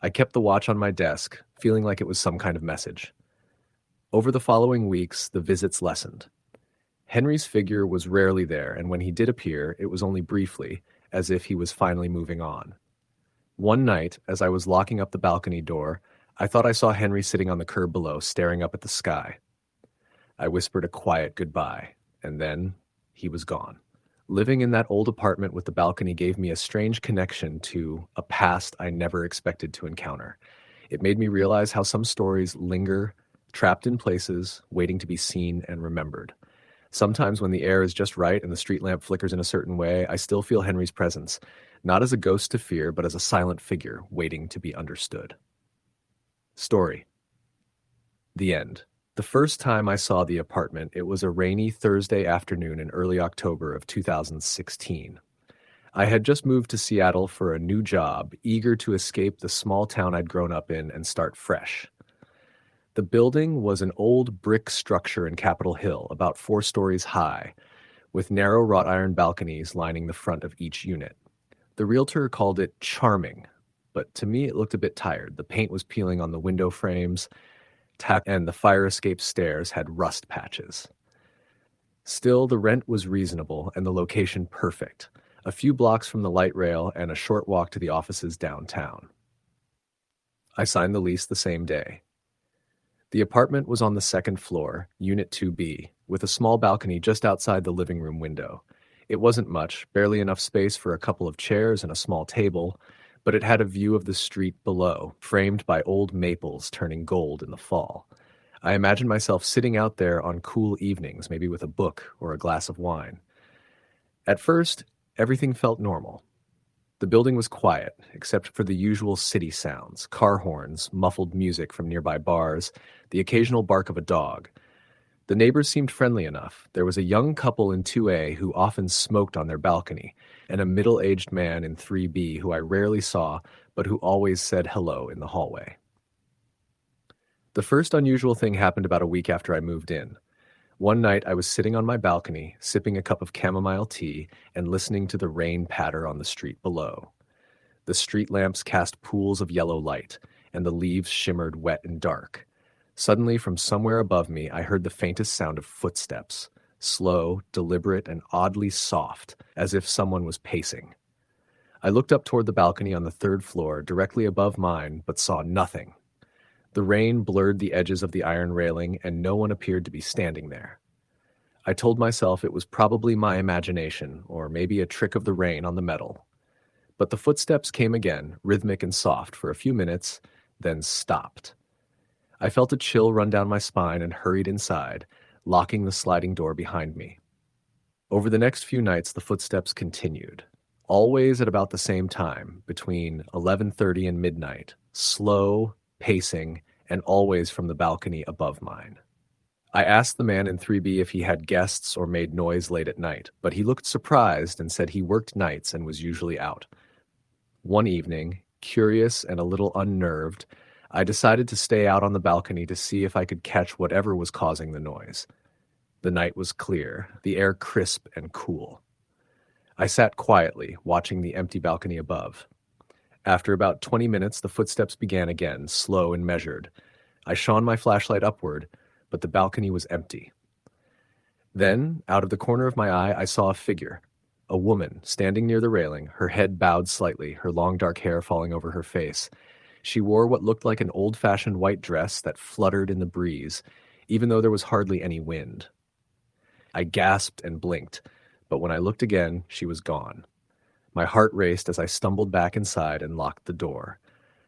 I kept the watch on my desk, feeling like it was some kind of message. Over the following weeks, the visits lessened. Henry's figure was rarely there, and when he did appear, it was only briefly, as if he was finally moving on. One night, as I was locking up the balcony door, I thought I saw Henry sitting on the curb below, staring up at the sky. I whispered a quiet goodbye, and then he was gone. Living in that old apartment with the balcony gave me a strange connection to a past I never expected to encounter. It made me realize how some stories linger, trapped in places, waiting to be seen and remembered. Sometimes when the air is just right and the street lamp flickers in a certain way, I still feel Henry's presence, not as a ghost to fear, but as a silent figure waiting to be understood. Story. The end. The first time I saw the apartment, it was a rainy Thursday afternoon in early October of 2016. I had just moved to Seattle for a new job, eager to escape the small town I'd grown up in and start fresh. The building was an old brick structure in Capitol Hill, about 4 stories high, with narrow wrought iron balconies lining the front of each unit. The realtor called it charming, but to me it looked a bit tired. The paint was peeling on the window frames, and the fire escape stairs had rust patches. Still, the rent was reasonable and the location perfect, a few blocks from the light rail and a short walk to the offices downtown. I signed the lease the same day. The apartment was on the second floor, Unit 2B, with a small balcony just outside the living room window. It wasn't much, barely enough space for a couple of chairs and a small table, but it had a view of the street below, framed by old maples turning gold in the fall. I imagined myself sitting out there on cool evenings, maybe with a book or a glass of wine. At first, everything felt normal. The building was quiet, except for the usual city sounds, car horns, muffled music from nearby bars, the occasional bark of a dog. The neighbors seemed friendly enough. There was a young couple in 2A who often smoked on their balcony, and a middle-aged man in 3B who I rarely saw, but who always said hello in the hallway. The first unusual thing happened about a week after I moved in. One night I was sitting on my balcony, sipping a cup of chamomile tea and listening to the rain patter on the street below. The street lamps cast pools of yellow light, and the leaves shimmered wet and dark. Suddenly, from somewhere above me, I heard the faintest sound of footsteps, slow, deliberate, and oddly soft, as if someone was pacing. I looked up toward the balcony on the 3rd floor, directly above mine, but saw nothing. The rain blurred the edges of the iron railing, and no one appeared to be standing there. I told myself it was probably my imagination, or maybe a trick of the rain on the metal. But the footsteps came again, rhythmic and soft, for a few minutes, then stopped. I felt a chill run down my spine and hurried inside, locking the sliding door behind me. Over the next few nights, the footsteps continued, always at about the same time, between 11:30 and midnight, slow, pacing, and always from the balcony above mine. I asked the man in 3B if he had guests or made noise late at night, but he looked surprised and said he worked nights and was usually out. One evening, curious and a little unnerved, I decided to stay out on the balcony to see if I could catch whatever was causing the noise. The night was clear, the air crisp and cool. I sat quietly, watching the empty balcony above. After about 20 minutes, the footsteps began again, slow and measured. I shone my flashlight upward, but the balcony was empty. Then, out of the corner of my eye, I saw a figure. A woman, standing near the railing, her head bowed slightly, her long dark hair falling over her face. She wore what looked like an old-fashioned white dress that fluttered in the breeze, even though there was hardly any wind. I gasped and blinked, but when I looked again, she was gone. My heart raced as I stumbled back inside and locked the door.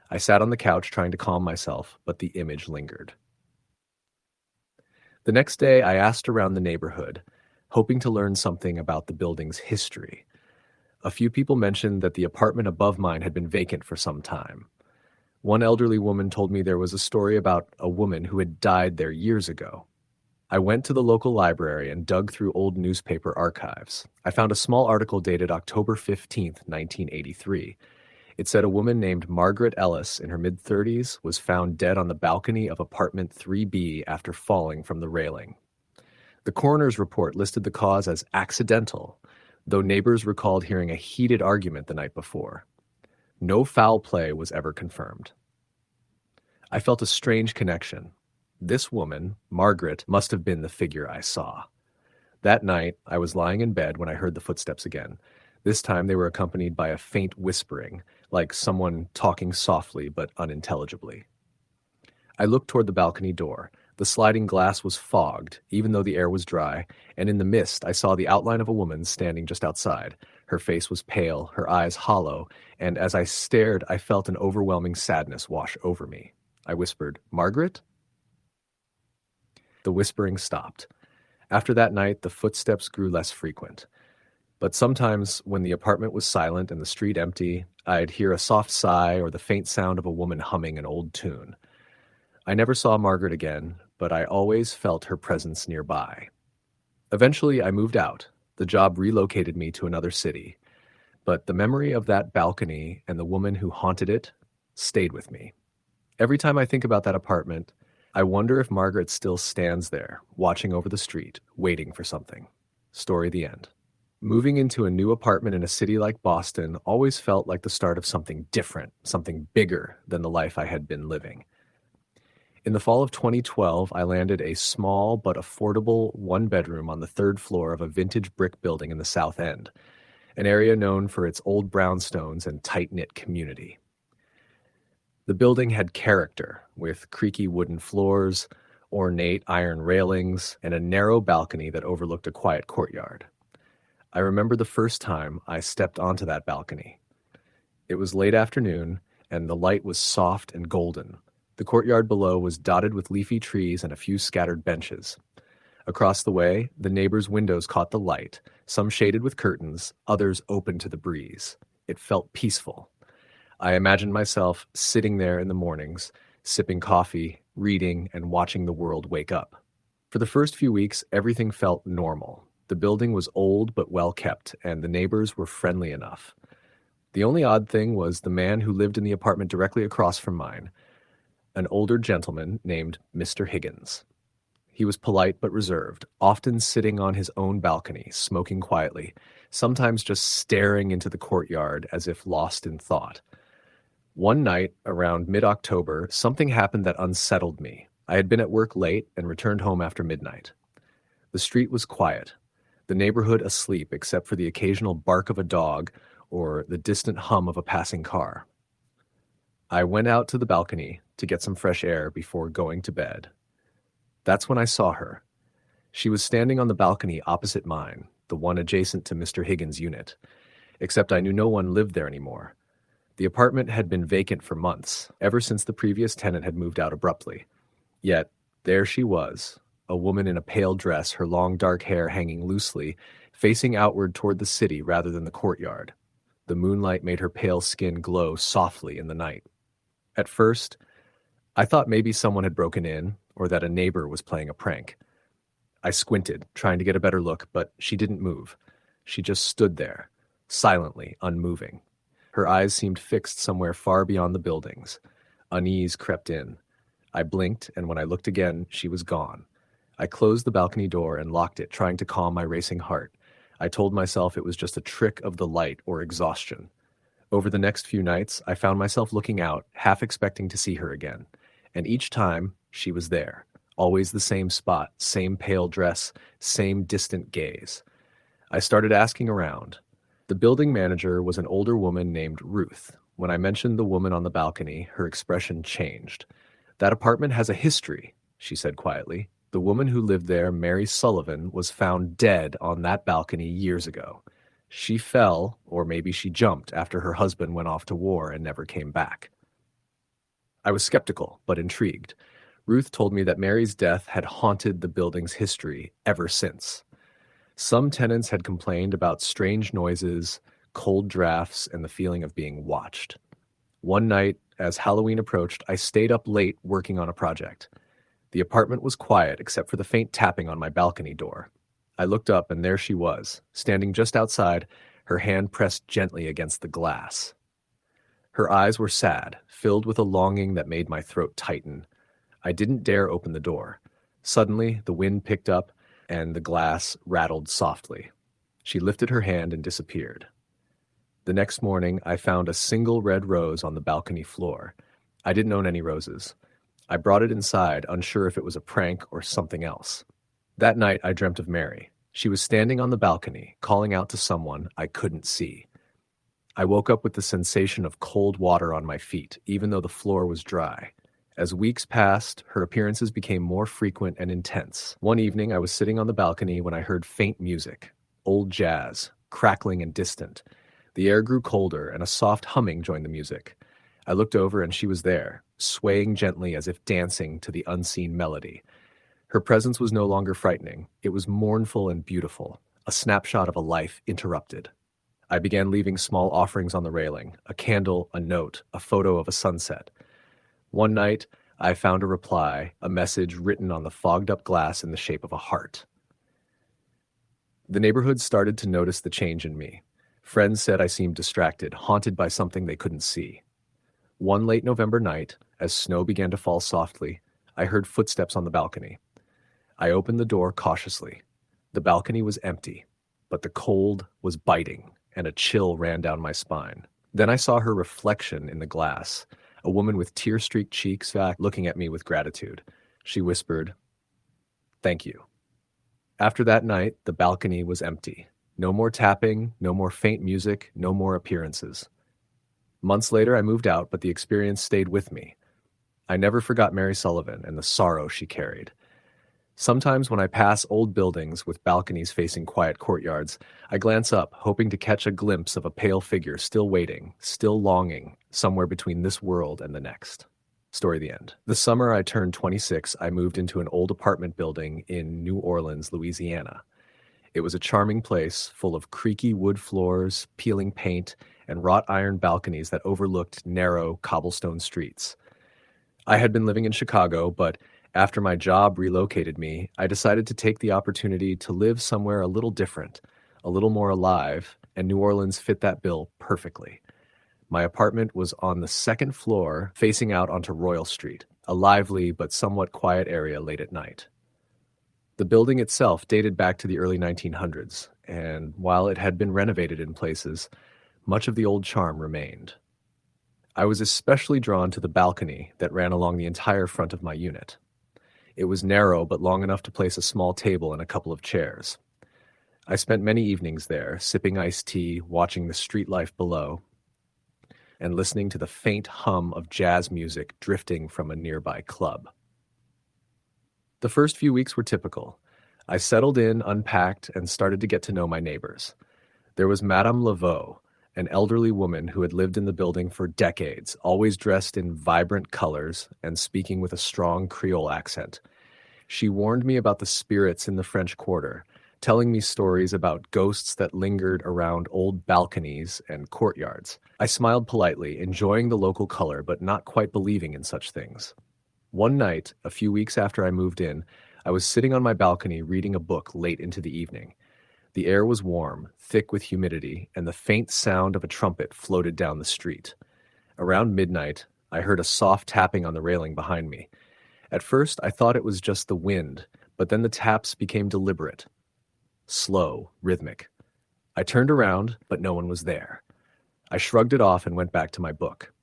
I sat on the couch trying to calm myself, but the image lingered. The next day, I asked around the neighborhood, hoping to learn something about the building's history. A few people mentioned that the apartment above mine had been vacant for some time. One elderly woman told me there was a story about a woman who had died there years ago. I went to the local library and dug through old newspaper archives. I found a small article dated October 15th, 1983. It said a woman named Margaret Ellis in her mid-30s was found dead on the balcony of apartment 3B after falling from the railing. The coroner's report listed the cause as accidental, though neighbors recalled hearing a heated argument the night before. No foul play was ever confirmed. I felt a strange connection. This woman, Margaret, must have been the figure I saw. That night, I was lying in bed when I heard the footsteps again. This time they were accompanied by a faint whispering, like someone talking softly but unintelligibly. I looked toward the balcony door. The sliding glass was fogged, even though the air was dry, and in the mist I saw the outline of a woman standing just outside. Her face was pale, her eyes hollow, and as I stared, I felt an overwhelming sadness wash over me. I whispered, "Margaret?" The whispering stopped. After that night, the footsteps grew less frequent. But sometimes, when the apartment was silent and the street empty, I'd hear a soft sigh or the faint sound of a woman humming an old tune. I never saw Margaret again, but I always felt her presence nearby. Eventually, I moved out. The job relocated me to another city. But the memory of that balcony and the woman who haunted it stayed with me. Every time I think about that apartment, I wonder if Margaret still stands there, watching over the street, waiting for something. Story the end. Moving into a new apartment in a city like Boston always felt like the start of something different, something bigger than the life I had been living. In the fall of 2012, I landed a small but affordable one-bedroom on the third floor of a vintage brick building in the South End, an area known for its old brownstones and tight-knit community. The building had character, with creaky wooden floors, ornate iron railings, and a narrow balcony that overlooked a quiet courtyard. I remember the first time I stepped onto that balcony. It was late afternoon, and the light was soft and golden. The courtyard below was dotted with leafy trees and a few scattered benches. Across the way, the neighbors' windows caught the light, some shaded with curtains, others open to the breeze. It felt peaceful. I imagined myself sitting there in the mornings, sipping coffee, reading, and watching the world wake up. For the first few weeks, everything felt normal. The building was old but well kept, and the neighbors were friendly enough. The only odd thing was the man who lived in the apartment directly across from mine, an older gentleman named Mr. Higgins. He was polite but reserved, often sitting on his own balcony, smoking quietly, sometimes just staring into the courtyard as if lost in thought. One night, around mid-October, something happened that unsettled me. I had been at work late and returned home after midnight. The street was quiet, the neighborhood asleep except for the occasional bark of a dog or the distant hum of a passing car. I went out to the balcony to get some fresh air before going to bed. That's when I saw her. She was standing on the balcony opposite mine, the one adjacent to Mr. Higgins' unit, except I knew no one lived there anymore. The apartment had been vacant for months, ever since the previous tenant had moved out abruptly. Yet, there she was, a woman in a pale dress, her long dark hair hanging loosely, facing outward toward the city rather than the courtyard. The moonlight made her pale skin glow softly in the night. At first, I thought maybe someone had broken in, or that a neighbor was playing a prank. I squinted, trying to get a better look, but she didn't move. She just stood there, silently, unmoving. Her eyes seemed fixed somewhere far beyond the buildings. Unease crept in. I blinked, and when I looked again, she was gone. I closed the balcony door and locked it, trying to calm my racing heart. I told myself it was just a trick of the light or exhaustion. Over the next few nights, I found myself looking out, half expecting to see her again. And each time, she was there. Always the same spot, same pale dress, same distant gaze. I started asking around. The building manager was an older woman named Ruth. When I mentioned the woman on the balcony, her expression changed. "That apartment has a history," she said quietly. "The woman who lived there, Mary Sullivan, was found dead on that balcony years ago. She fell, or maybe she jumped, after her husband went off to war and never came back." I was skeptical, but intrigued. Ruth told me that Mary's death had haunted the building's history ever since. Some tenants had complained about strange noises, cold drafts, and the feeling of being watched. One night, as Halloween approached, I stayed up late working on a project. The apartment was quiet except for the faint tapping on my balcony door. I looked up and there she was, standing just outside, her hand pressed gently against the glass. Her eyes were sad, filled with a longing that made my throat tighten. I didn't dare open the door. Suddenly, the wind picked up and the glass rattled softly. She lifted her hand and disappeared. The next morning, I found a single red rose on the balcony floor. I didn't own any roses. I brought it inside, unsure if it was a prank or something else. That night, I dreamt of Mary. She was standing on the balcony, calling out to someone I couldn't see. I woke up with the sensation of cold water on my feet, even though the floor was dry. As weeks passed, her appearances became more frequent and intense. One evening, I was sitting on the balcony when I heard faint music, old jazz, crackling and distant. The air grew colder, and a soft humming joined the music. I looked over, and she was there, swaying gently as if dancing to the unseen melody. Her presence was no longer frightening. It was mournful and beautiful, a snapshot of a life interrupted. I began leaving small offerings on the railing, a candle, a note, a photo of a sunset. One night, I found a reply, a message written on the fogged-up glass in the shape of a heart. The neighborhood started to notice the change in me. Friends said I seemed distracted, haunted by something they couldn't see. One late November night, as snow began to fall softly, I heard footsteps on the balcony. I opened the door cautiously. The balcony was empty, but the cold was biting, and a chill ran down my spine. Then I saw her reflection in the glass, a woman with tear-streaked cheeks looking at me with gratitude. She whispered, "Thank you." After that night, the balcony was empty. No more tapping, no more faint music, no more appearances. Months later, I moved out, but the experience stayed with me. I never forgot Mary Sullivan and the sorrow she carried. Sometimes when I pass old buildings with balconies facing quiet courtyards, I glance up, hoping to catch a glimpse of a pale figure still waiting, still longing, somewhere between this world and the next. Story the end. The summer I turned 26, I moved into an old apartment building in New Orleans, Louisiana. It was a charming place, full of creaky wood floors, peeling paint, and wrought iron balconies that overlooked narrow cobblestone streets. I had been living in Chicago, but after my job relocated me, I decided to take the opportunity to live somewhere a little different, a little more alive, and New Orleans fit that bill perfectly. My apartment was on the second floor, facing out onto Royal Street, a lively but somewhat quiet area late at night. The building itself dated back to the early 1900s, and while it had been renovated in places, much of the old charm remained. I was especially drawn to the balcony that ran along the entire front of my unit. It was narrow but long enough to place a small table and a couple of chairs. I spent many evenings there, sipping iced tea, watching the street life below, and listening to the faint hum of jazz music drifting from a nearby club. The first few weeks were typical. I settled in, unpacked, and started to get to know my neighbors. There was Madame Laveau, an elderly woman who had lived in the building for decades, always dressed in vibrant colors and speaking with a strong Creole accent. She warned me about the spirits in the French Quarter, telling me stories about ghosts that lingered around old balconies and courtyards. I smiled politely, enjoying the local color but not quite believing in such things. One night, a few weeks after I moved in, I was sitting on my balcony reading a book late into the evening. The air was warm, thick with humidity, and the faint sound of a trumpet floated down the street. Around midnight, I heard a soft tapping on the railing behind me. At first, I thought it was just the wind, but then the taps became deliberate, slow, rhythmic. I turned around, but no one was there. I shrugged it off and went back to my book.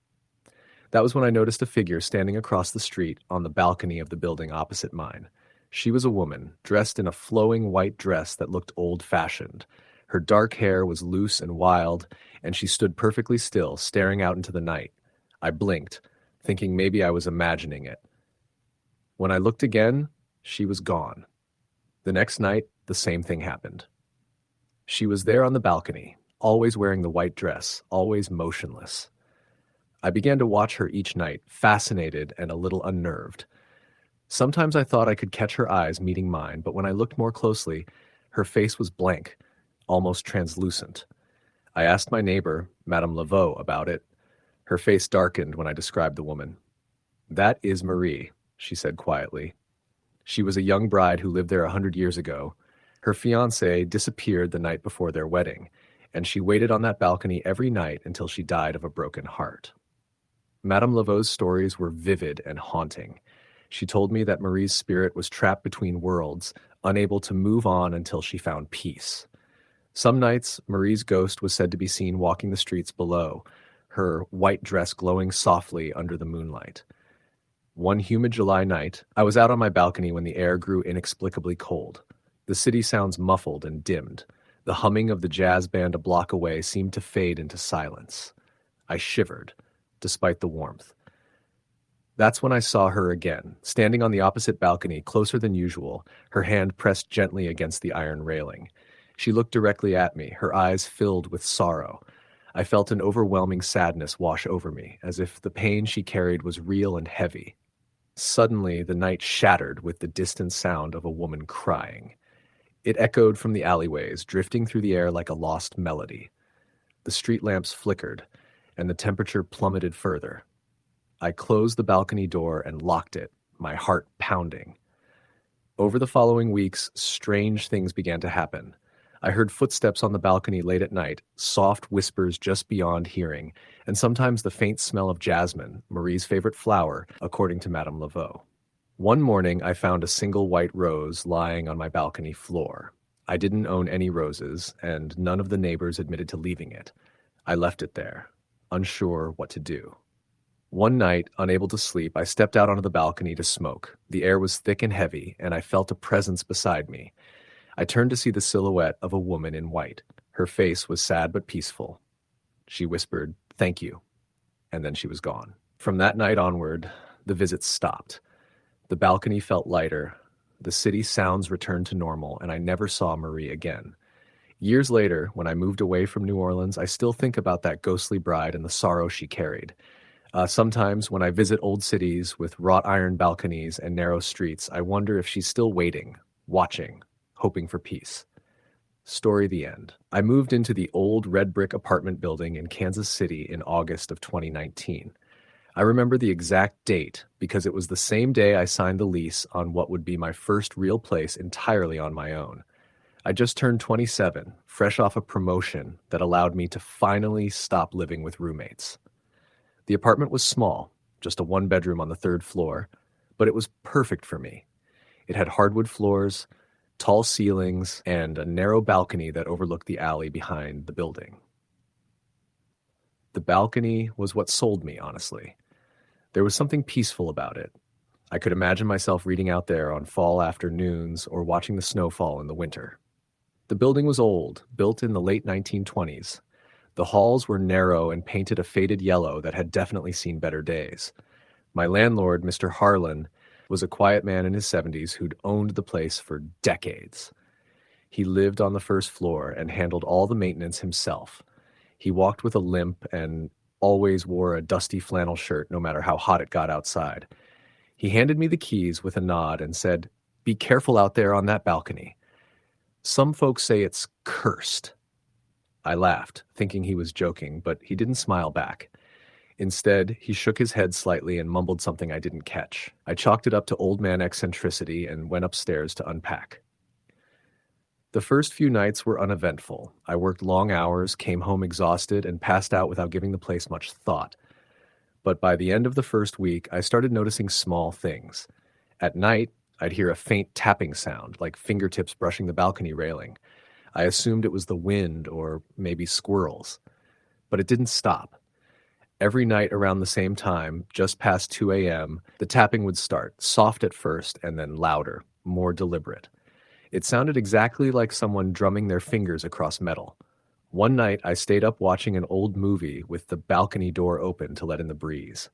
That was when I noticed a figure standing across the street on the balcony of the building opposite mine. She was a woman, dressed in a flowing white dress that looked old-fashioned. Her dark hair was loose and wild, and she stood perfectly still, staring out into the night. I blinked, thinking maybe I was imagining it. When I looked again, she was gone. The next night, the same thing happened. She was there on the balcony, always wearing the white dress, always motionless. I began to watch her each night, fascinated and a little unnerved. Sometimes I thought I could catch her eyes meeting mine, but when I looked more closely, her face was blank, almost translucent. I asked my neighbor, Madame Laveau, about it. Her face darkened when I described the woman. "That is Marie," she said quietly. "She was a young bride who lived there 100 years ago. Her fiancé disappeared the night before their wedding, and she waited on that balcony every night until she died of a broken heart." Madame Laveau's stories were vivid and haunting. She told me that Marie's spirit was trapped between worlds, unable to move on until she found peace. Some nights, Marie's ghost was said to be seen walking the streets below, her white dress glowing softly under the moonlight. One humid July night, I was out on my balcony when the air grew inexplicably cold. The city sounds muffled and dimmed. The humming of the jazz band a block away seemed to fade into silence. I shivered, despite the warmth. That's when I saw her again, standing on the opposite balcony, closer than usual, her hand pressed gently against the iron railing. She looked directly at me, her eyes filled with sorrow. I felt an overwhelming sadness wash over me, as if the pain she carried was real and heavy. Suddenly, the night shattered with the distant sound of a woman crying. It echoed from the alleyways, drifting through the air like a lost melody. The street lamps flickered, and the temperature plummeted further. I closed the balcony door and locked it, my heart pounding. Over the following weeks, strange things began to happen. I heard footsteps on the balcony late at night, soft whispers just beyond hearing, and sometimes the faint smell of jasmine, Marie's favorite flower, according to Madame Laveau. One morning, I found a single white rose lying on my balcony floor. I didn't own any roses, and none of the neighbors admitted to leaving it. I left it there, unsure what to do. One night, unable to sleep, I stepped out onto the balcony to smoke. The air was thick and heavy, and I felt a presence beside me. I turned to see the silhouette of a woman in white. Her face was sad but peaceful. She whispered, "Thank you," and then she was gone. From that night onward, the visits stopped. The balcony felt lighter, the city sounds returned to normal, and I never saw Marie again. Years later, when I moved away from New Orleans, I still think about that ghostly bride and the sorrow she carried. Sometimes when I visit old cities with wrought iron balconies and narrow streets, I wonder if she's still waiting, watching, hoping for peace. Story the end. I moved into the old red brick apartment building in Kansas City in August of 2019. I remember the exact date because it was the same day I signed the lease on what would be my first real place entirely on my own. I just turned 27, fresh off a promotion that allowed me to finally stop living with roommates. The apartment was small, just a one-bedroom on the third floor, but it was perfect for me. It had hardwood floors, tall ceilings, and a narrow balcony that overlooked the alley behind the building. The balcony was what sold me, honestly. There was something peaceful about it. I could imagine myself reading out there on fall afternoons or watching the snow fall in the winter. The building was old, built in the late 1920s. The halls were narrow and painted a faded yellow that had definitely seen better days. My landlord, Mr. Harlan, was a quiet man in his 70s who'd owned the place for decades. He lived on the first floor and handled all the maintenance himself. He walked with a limp and always wore a dusty flannel shirt no matter how hot it got outside. He handed me the keys with a nod and said, "Be careful out there on that balcony. Some folks say it's cursed." I laughed, thinking he was joking, but he didn't smile back. Instead, he shook his head slightly and mumbled something I didn't catch. I chalked it up to old man eccentricity and went upstairs to unpack. The first few nights were uneventful. I worked long hours, came home exhausted, and passed out without giving the place much thought. But by the end of the first week, I started noticing small things. At night, I'd hear a faint tapping sound, like fingertips brushing the balcony railing. I assumed it was the wind or maybe squirrels. But it didn't stop. Every night around the same time, just past 2 a.m., the tapping would start, soft at first and then louder, more deliberate. It sounded exactly like someone drumming their fingers across metal. One night, I stayed up watching an old movie with the balcony door open to let in the breeze.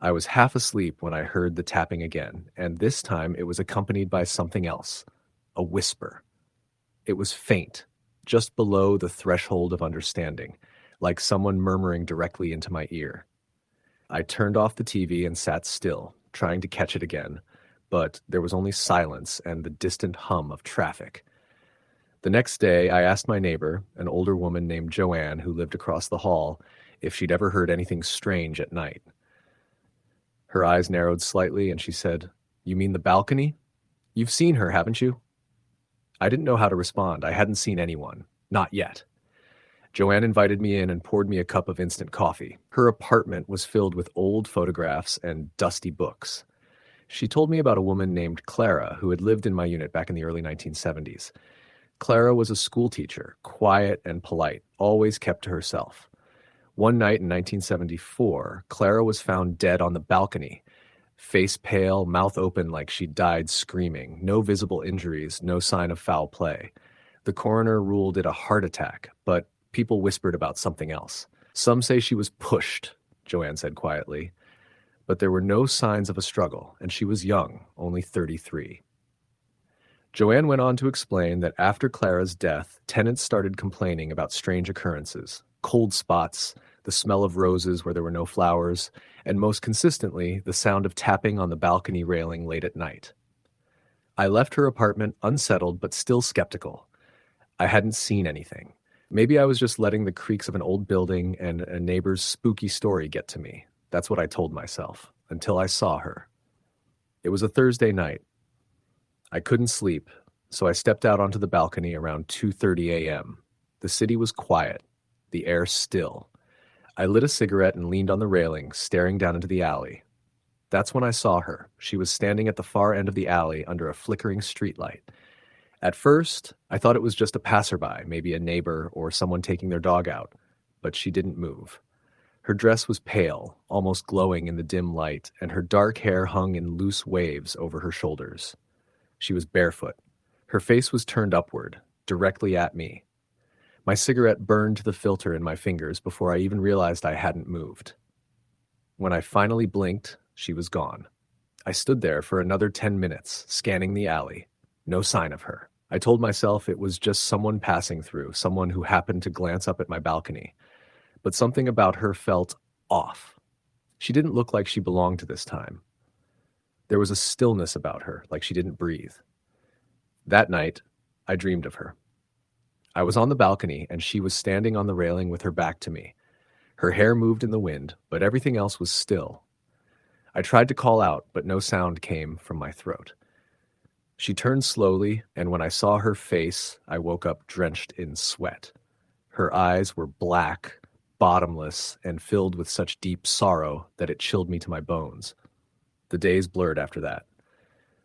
I was half asleep when I heard the tapping again, and this time it was accompanied by something else, a whisper. It was faint, just below the threshold of understanding, like someone murmuring directly into my ear. I turned off the TV and sat still, trying to catch it again, but there was only silence and the distant hum of traffic. The next day, I asked my neighbor, an older woman named Joanne who lived across the hall, if she'd ever heard anything strange at night. Her eyes narrowed slightly and she said, "You mean the balcony? You've seen her, haven't you?" I didn't know how to respond. I hadn't seen anyone. Not yet. Joanne invited me in and poured me a cup of instant coffee. Her apartment was filled with old photographs and dusty books. She told me about a woman named Clara who had lived in my unit back in the early 1970s. Clara was a school teacher, quiet and polite, always kept to herself. One night in 1974, Clara was found dead on the balcony, face pale, mouth open like she'd died screaming, no visible injuries, no sign of foul play. The coroner ruled it a heart attack, but people whispered about something else. "Some say she was pushed," Joanne said quietly, but there were no signs of a struggle, and she was young, only 33. Joanne went on to explain that after Clara's death, tenants started complaining about strange occurrences, cold spots, the smell of roses where there were no flowers, and most consistently, the sound of tapping on the balcony railing late at night. I left her apartment unsettled but still skeptical. I hadn't seen anything. Maybe I was just letting the creaks of an old building and a neighbor's spooky story get to me. That's what I told myself, until I saw her. It was a Thursday night. I couldn't sleep, so I stepped out onto the balcony around 2:30 a.m. The city was quiet, the air still. I lit a cigarette and leaned on the railing, staring down into the alley. That's when I saw her. She was standing at the far end of the alley under a flickering streetlight. At first, I thought it was just a passerby, maybe a neighbor or someone taking their dog out, but she didn't move. Her dress was pale, almost glowing in the dim light, and her dark hair hung in loose waves over her shoulders. She was barefoot. Her face was turned upward, directly at me. My cigarette burned to the filter in my fingers before I even realized I hadn't moved. When I finally blinked, she was gone. I stood there for another 10 minutes, scanning the alley. No sign of her. I told myself it was just someone passing through, someone who happened to glance up at my balcony. But something about her felt off. She didn't look like she belonged to this time. There was a stillness about her, like she didn't breathe. That night, I dreamed of her. I was on the balcony, and she was standing on the railing with her back to me. Her hair moved in the wind, but everything else was still. I tried to call out, but no sound came from my throat. She turned slowly, and when I saw her face, I woke up drenched in sweat. Her eyes were black, bottomless, and filled with such deep sorrow that it chilled me to my bones. The days blurred after that.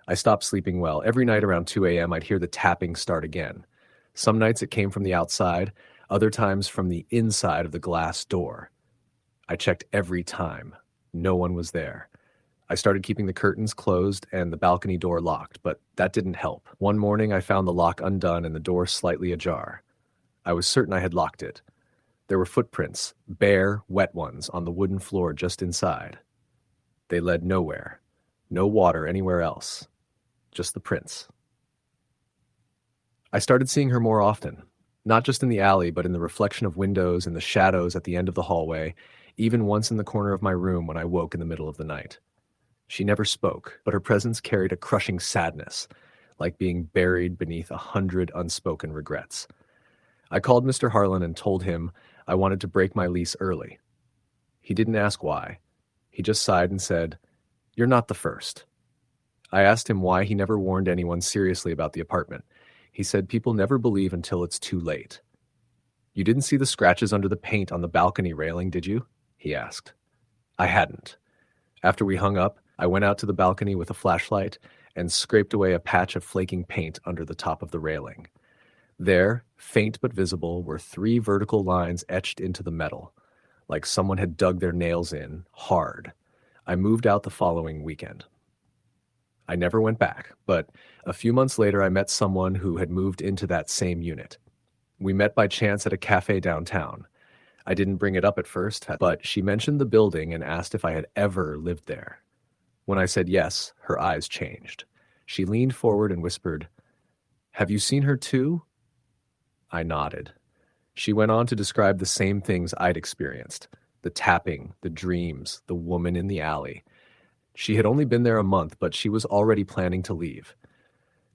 I stopped sleeping well. Every night around 2 a.m., I'd hear the tapping start again. Some nights it came from the outside, other times from the inside of the glass door. I checked every time. No one was there. I started keeping the curtains closed and the balcony door locked, but that didn't help. One morning, I found the lock undone and the door slightly ajar. I was certain I had locked it. There were footprints, bare, wet ones, on the wooden floor just inside. They led nowhere. No water anywhere else. Just the prints. I started seeing her more often, not just in the alley, but in the reflection of windows and the shadows at the end of the hallway, even once in the corner of my room when I woke in the middle of the night. She never spoke, but her presence carried a crushing sadness, like being buried beneath 100 unspoken regrets. I called Mr. Harlan and told him I wanted to break my lease early. He didn't ask why. He just sighed and said, "You're not the first." I asked him why he never warned anyone seriously about the apartment. He said people never believe until it's too late. "You didn't see the scratches under the paint on the balcony railing, did you?" he asked. I hadn't. After we hung up, I went out to the balcony with a flashlight and scraped away a patch of flaking paint under the top of the railing. There, faint but visible, were 3 vertical lines etched into the metal, like someone had dug their nails in, hard. I moved out the following weekend. I never went back, but a few months later I met someone who had moved into that same unit. We met by chance at a cafe downtown. I didn't bring it up at first, but she mentioned the building and asked if I had ever lived there. When I said yes, her eyes changed. She leaned forward and whispered, "Have you seen her too?" I nodded. She went on to describe the same things I'd experienced. The tapping, the dreams, the woman in the alley. She had only been there a month, but she was already planning to leave.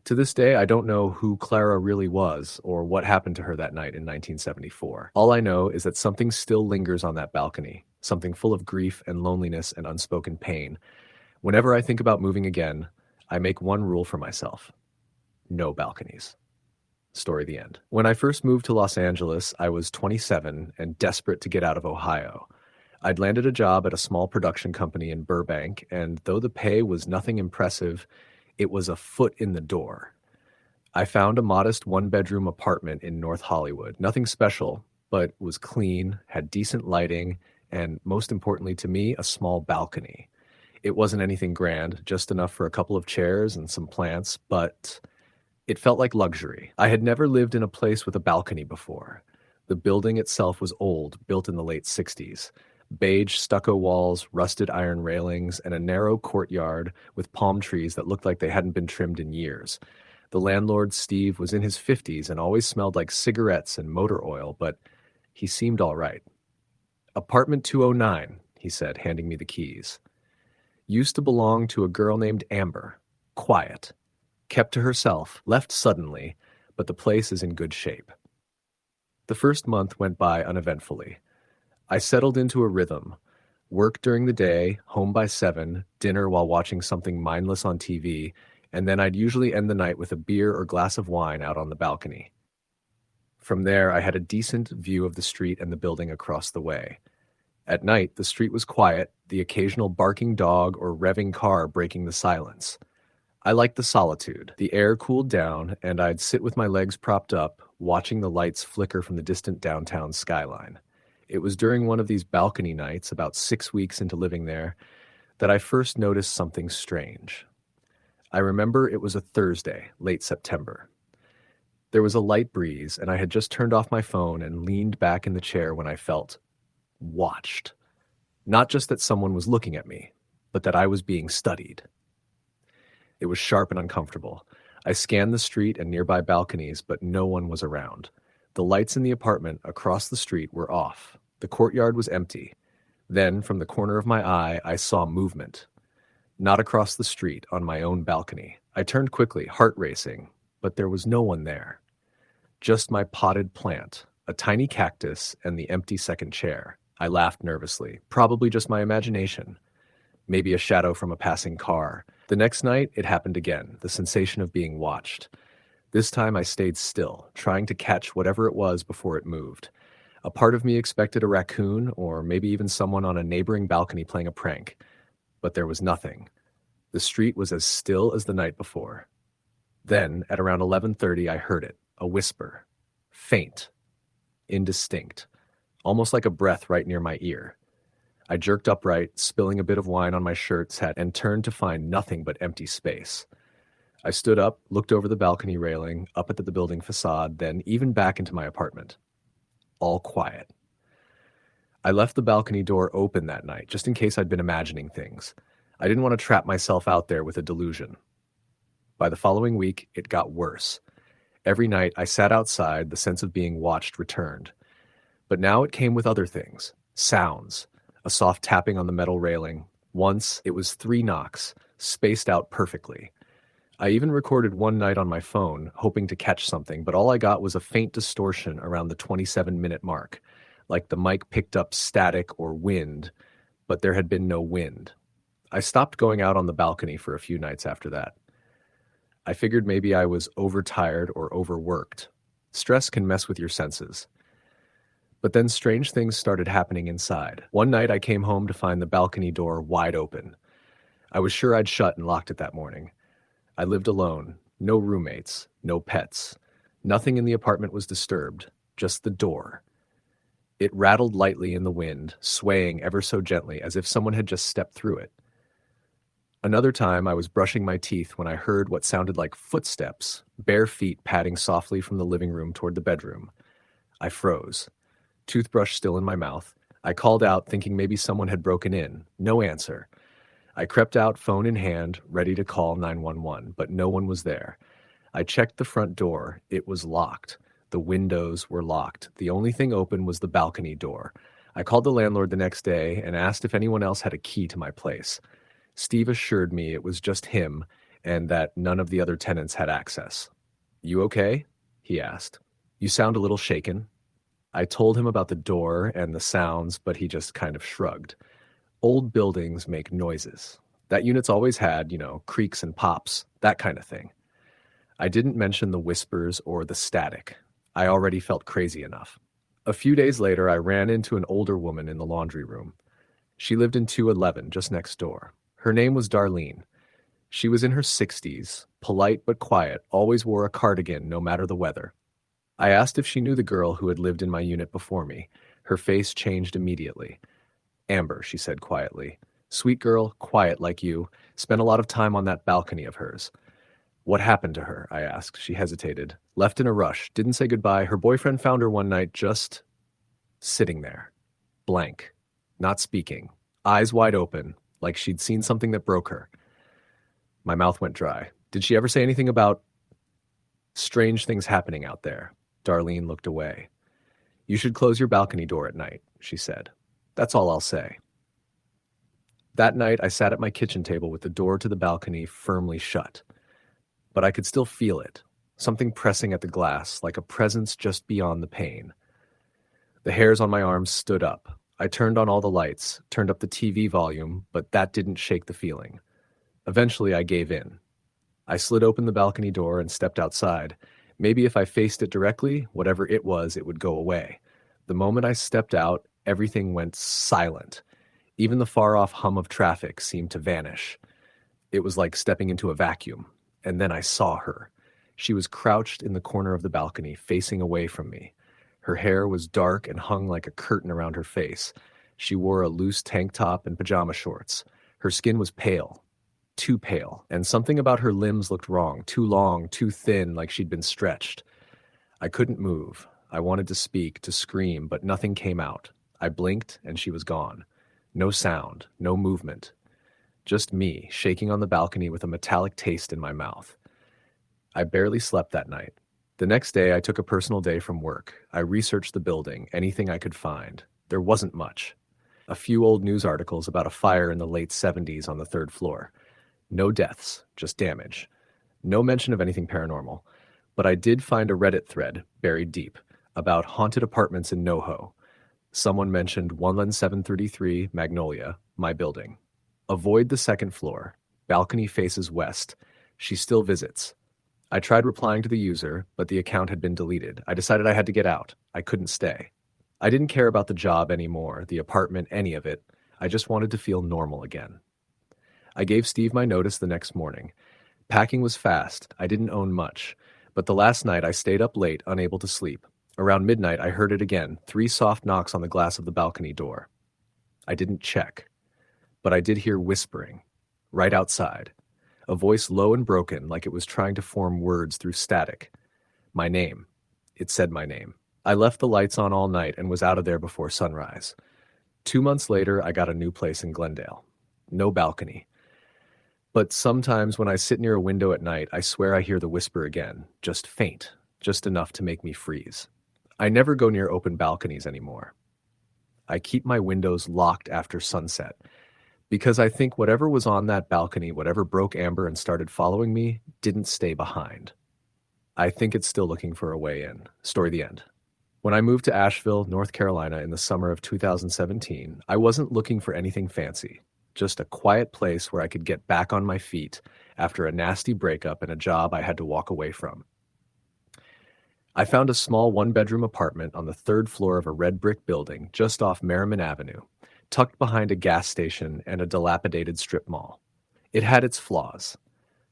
To this day, I don't know who Clara really was or what happened to her that night in 1974. All I know is that something still lingers on that balcony, something full of grief and loneliness and unspoken pain. Whenever I think about moving again, I make one rule for myself: no balconies. Story the end. When I first moved to Los Angeles, I was 27 and desperate to get out of Ohio. I'd landed a job at a small production company in Burbank, and though the pay was nothing impressive, it was a foot in the door. I found a modest one-bedroom apartment in North Hollywood. Nothing special, but was clean, had decent lighting, and most importantly to me, a small balcony. It wasn't anything grand, just enough for a couple of chairs and some plants, but it felt like luxury. I had never lived in a place with a balcony before. The building itself was old, built in the late 60s. Beige stucco walls, rusted iron railings, and a narrow courtyard with palm trees that looked like they hadn't been trimmed in years. The landlord, Steve, was in his 50s and always smelled like cigarettes and motor oil, but he seemed all right. "Apartment 209, he said, handing me the keys. "Used to belong to a girl named Amber. Quiet. Kept to herself, left suddenly, but the place is in good shape." The first month went by uneventfully. I settled into a rhythm. Work during the day, home by 7, dinner while watching something mindless on TV, and then I'd usually end the night with a beer or glass of wine out on the balcony. From there, I had a decent view of the street and the building across the way. At night, the street was quiet, the occasional barking dog or revving car breaking the silence. I liked the solitude. The air cooled down, and I'd sit with my legs propped up, watching the lights flicker from the distant downtown skyline. It was during one of these balcony nights, about 6 weeks into living there, that I first noticed something strange. I remember it was a Thursday, late September. There was a light breeze, and I had just turned off my phone and leaned back in the chair when I felt watched. Not just that someone was looking at me, but that I was being studied. It was sharp and uncomfortable. I scanned the street and nearby balconies, but no one was around. The lights in the apartment across the street were off. The courtyard was empty. Then, from the corner of my eye, I saw movement. Not across the street, on my own balcony. I turned quickly, heart racing, but there was no one there. Just my potted plant, a tiny cactus, and the empty second chair. I laughed nervously. Probably just my imagination. Maybe a shadow from a passing car. The next night, it happened again, the sensation of being watched. This time I stayed still, trying to catch whatever it was before it moved. A part of me expected a raccoon, or maybe even someone on a neighboring balcony playing a prank. But there was nothing. The street was as still as the night before. Then, at around 11:30, I heard it, a whisper. Faint. Indistinct. Almost like a breath right near my ear. I jerked upright, spilling a bit of wine on my shirt, and turned to find nothing but empty space. I stood up, looked over the balcony railing, up at the building facade, then even back into my apartment. All quiet. I left the balcony door open that night, just in case I'd been imagining things. I didn't want to trap myself out there with a delusion. By the following week, it got worse. Every night I sat outside, the sense of being watched returned. But now it came with other things. Sounds. A soft tapping on the metal railing. Once, it was 3 knocks, spaced out perfectly. I even recorded one night on my phone, hoping to catch something, but all I got was a faint distortion around the 27-minute mark, like the mic picked up static or wind, but there had been no wind. I stopped going out on the balcony for a few nights after that. I figured maybe I was overtired or overworked. Stress can mess with your senses. But then strange things started happening inside. One night I came home to find the balcony door wide open. I was sure I'd shut and locked it that morning. I lived alone, no roommates, no pets. Nothing in the apartment was disturbed, just the door. It rattled lightly in the wind, swaying ever so gently as if someone had just stepped through it. Another time I was brushing my teeth when I heard what sounded like footsteps, bare feet padding softly from the living room toward the bedroom. I froze. Toothbrush still in my mouth. I called out, thinking maybe someone had broken in. No answer. I crept out, phone in hand, ready to call 911, but no one was there. I checked the front door. It was locked. The windows were locked. The only thing open was the balcony door. I called the landlord the next day and asked if anyone else had a key to my place. Steve assured me it was just him and that none of the other tenants had access. "You okay?" he asked. "You sound a little shaken." I told him about the door and the sounds, but he just kind of shrugged. Old buildings make noises. That unit's always had, creaks and pops, that kind of thing. I didn't mention the whispers or the static. I already felt crazy enough. A few days later, I ran into an older woman in the laundry room. She lived in 211, just next door. Her name was Darlene. She was in her 60s, polite but quiet, always wore a cardigan no matter the weather. I asked if she knew the girl who had lived in my unit before me. Her face changed immediately. "Amber," she said quietly. "Sweet girl, quiet like you, spent a lot of time on that balcony of hers." "What happened to her?" I asked. She hesitated. "Left in a rush, didn't say goodbye. Her boyfriend found her one night just sitting there. Blank. Not speaking. Eyes wide open, like she'd seen something that broke her." My mouth went dry. "Did she ever say anything about strange things happening out there?" Darlene looked away. "You should close your balcony door at night," she said. "That's all I'll say." That night, I sat at my kitchen table with the door to the balcony firmly shut. But I could still feel it, something pressing at the glass, like a presence just beyond the pane. The hairs on my arms stood up. I turned on all the lights, turned up the TV volume, but that didn't shake the feeling. Eventually, I gave in. I slid open the balcony door and stepped outside. Maybe if I faced it directly, whatever it was, it would go away. The moment I stepped out, everything went silent. Even the far-off hum of traffic seemed to vanish. It was like stepping into a vacuum. And then I saw her. She was crouched in the corner of the balcony, facing away from me. Her hair was dark and hung like a curtain around her face. She wore a loose tank top and pajama shorts. Her skin was pale, too pale, and something about her limbs looked wrong, too long, too thin, like she'd been stretched. I couldn't move. I wanted to speak, to scream, but nothing came out. I blinked, and she was gone. No sound, no movement. Just me, shaking on the balcony with a metallic taste in my mouth. I barely slept that night. The next day, I took a personal day from work. I researched the building, anything I could find. There wasn't much. A few old news articles about a fire in the late 70s on the third floor. No deaths, just damage. No mention of anything paranormal. But I did find a Reddit thread, buried deep, about haunted apartments in NoHo. Someone mentioned 11733 Magnolia, my building. Avoid the second floor. Balcony faces west. She still visits. I tried replying to the user, but the account had been deleted. I decided I had to get out. I couldn't stay. I didn't care about the job anymore, the apartment, any of it. I just wanted to feel normal again. I gave Steve my notice the next morning. Packing was fast. I didn't own much. But the last night I stayed up late, unable to sleep. Around midnight I heard it again, 3 soft knocks on the glass of the balcony door. I didn't check. But I did hear whispering, right outside. A voice low and broken, like it was trying to form words through static. My name. It said my name. I left the lights on all night and was out of there before sunrise. 2 months later, I got a new place in Glendale. No balcony. But sometimes when I sit near a window at night, I swear I hear the whisper again, just faint, just enough to make me freeze. I never go near open balconies anymore. I keep my windows locked after sunset, because I think whatever was on that balcony, whatever broke Amber and started following me, didn't stay behind. I think it's still looking for a way in. Story the end. When I moved to Asheville, North Carolina in the summer of 2017, I wasn't looking for anything fancy, just a quiet place where I could get back on my feet after a nasty breakup and a job I had to walk away from. I found a small one-bedroom apartment on the third floor of a red brick building just off Merriman Avenue, tucked behind a gas station and a dilapidated strip mall. It had its flaws.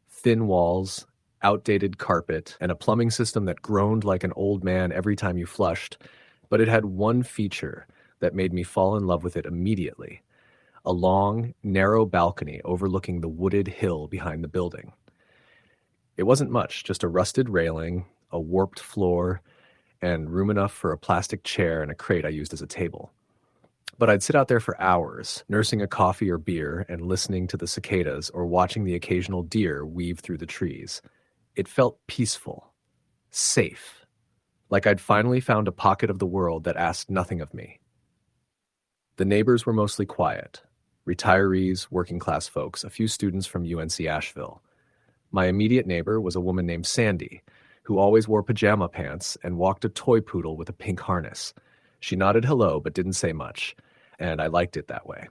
Thin walls, outdated carpet, and a plumbing system that groaned like an old man every time you flushed, but it had one feature that made me fall in love with it immediately: a long, narrow balcony overlooking the wooded hill behind the building. It wasn't much, just a rusted railing, a warped floor, and room enough for a plastic chair and a crate I used as a table. But I'd sit out there for hours, nursing a coffee or beer and listening to the cicadas or watching the occasional deer weave through the trees. It felt peaceful, safe, like I'd finally found a pocket of the world that asked nothing of me. The neighbors were mostly quiet. Retirees, working-class folks, a few students from UNC Asheville. My immediate neighbor was a woman named Sandy, who always wore pajama pants and walked a toy poodle with a pink harness. She nodded hello but didn't say much, and I liked it that way.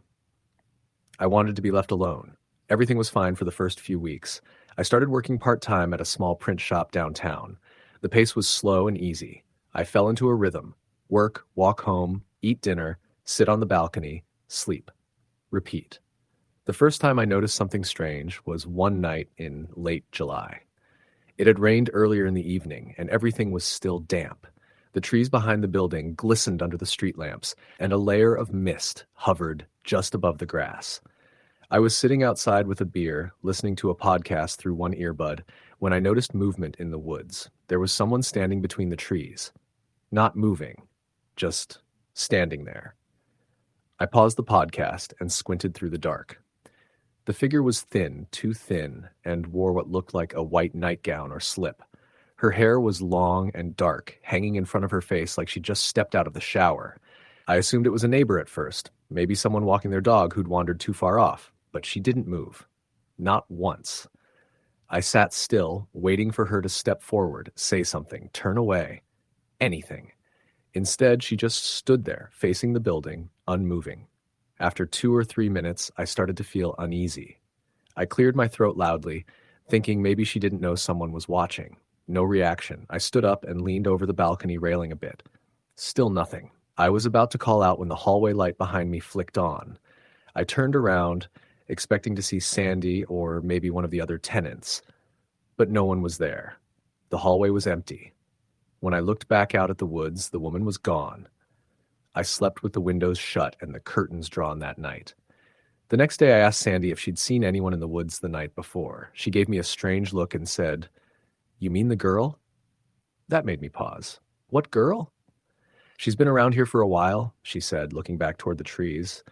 I wanted to be left alone. Everything was fine for the first few weeks. I started working part-time at a small print shop downtown. The pace was slow and easy. I fell into a rhythm. Work, walk home, eat dinner, sit on the balcony, sleep. Repeat. The first time I noticed something strange was one night in late July. It had rained earlier in the evening, and everything was still damp. The trees behind the building glistened under the street lamps, and a layer of mist hovered just above the grass. I was sitting outside with a beer, listening to a podcast through one earbud, when I noticed movement in the woods. There was someone standing between the trees. Not moving, just standing there. I paused the podcast and squinted through the dark. The figure was thin, too thin, and wore what looked like a white nightgown or slip. Her hair was long and dark, hanging in front of her face like she just stepped out of the shower. I assumed it was a neighbor at first, maybe someone walking their dog who'd wandered too far off, but she didn't move. Not once. I sat still, waiting for her to step forward, say something, turn away. Anything. Instead, she just stood there, facing the building, unmoving. After 2 or 3 minutes, I started to feel uneasy. I cleared my throat loudly, thinking maybe she didn't know someone was watching. No reaction. I stood up and leaned over the balcony railing a bit. Still nothing. I was about to call out when the hallway light behind me flicked on. I turned around, expecting to see Sandy or maybe one of the other tenants. But no one was there. The hallway was empty. When I looked back out at the woods, the woman was gone. I slept with the windows shut and the curtains drawn that night. The next day I asked Sandy if she'd seen anyone in the woods the night before. She gave me a strange look and said, "You mean the girl?" That made me pause. "What girl?" "She's been around here for a while," she said, looking back toward the trees.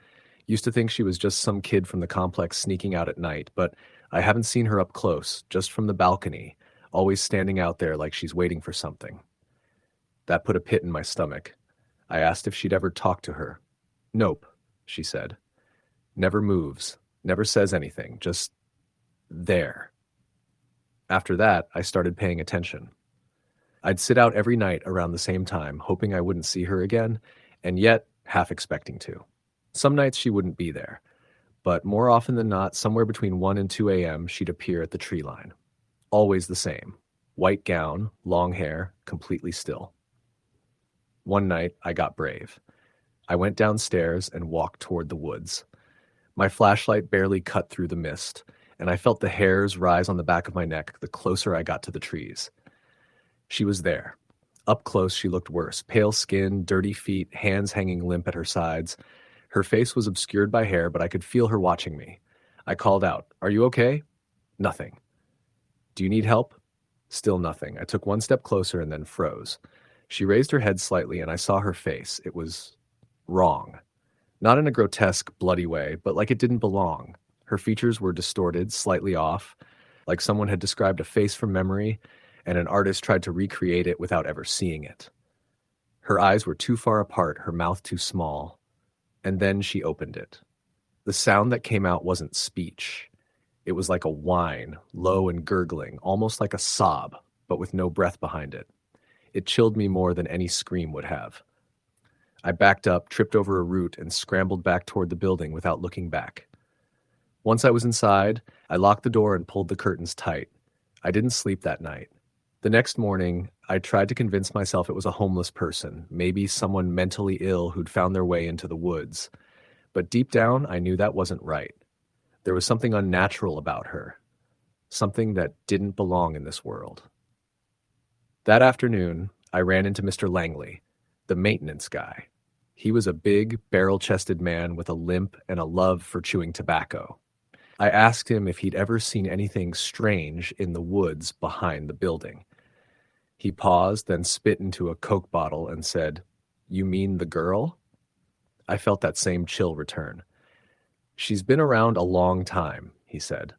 "Used to think she was just some kid from the complex sneaking out at night, but I haven't seen her up close, just from the balcony, always standing out there like she's waiting for something." That put a pit in my stomach. I asked if she'd ever talked to her. "Nope," she said. "Never moves, never says anything, just there." After that, I started paying attention. I'd sit out every night around the same time, hoping I wouldn't see her again, and yet half expecting to. Some nights she wouldn't be there, but more often than not, somewhere between 1 and 2 a.m., she'd appear at the tree line. Always the same. White gown, long hair, completely still. One night, I got brave. I went downstairs and walked toward the woods. My flashlight barely cut through the mist, and I felt the hairs rise on the back of my neck the closer I got to the trees. She was there. Up close, she looked worse. Pale skin, dirty feet, hands hanging limp at her sides. Her face was obscured by hair, but I could feel her watching me. I called out, "Are you okay?" Nothing. "Do you need help?" Still nothing. I took one step closer and then froze. She raised her head slightly, and I saw her face. It was wrong. Not in a grotesque, bloody way, but like it didn't belong. Her features were distorted, slightly off, like someone had described a face from memory, and an artist tried to recreate it without ever seeing it. Her eyes were too far apart, her mouth too small. And then she opened it. The sound that came out wasn't speech. It was like a whine, low and gurgling, almost like a sob, but with no breath behind it. It chilled me more than any scream would have. I backed up, tripped over a root, and scrambled back toward the building without looking back. Once I was inside, I locked the door and pulled the curtains tight. I didn't sleep that night. The next morning, I tried to convince myself it was a homeless person, maybe someone mentally ill who'd found their way into the woods. But deep down, I knew that wasn't right. There was something unnatural about her, something that didn't belong in this world. That afternoon, I ran into Mr. Langley, the maintenance guy. He was a big, barrel-chested man with a limp and a love for chewing tobacco. I asked him if he'd ever seen anything strange in the woods behind the building. He paused, then spit into a Coke bottle and said, "You mean the girl?" I felt that same chill return. "She's been around a long time," he said.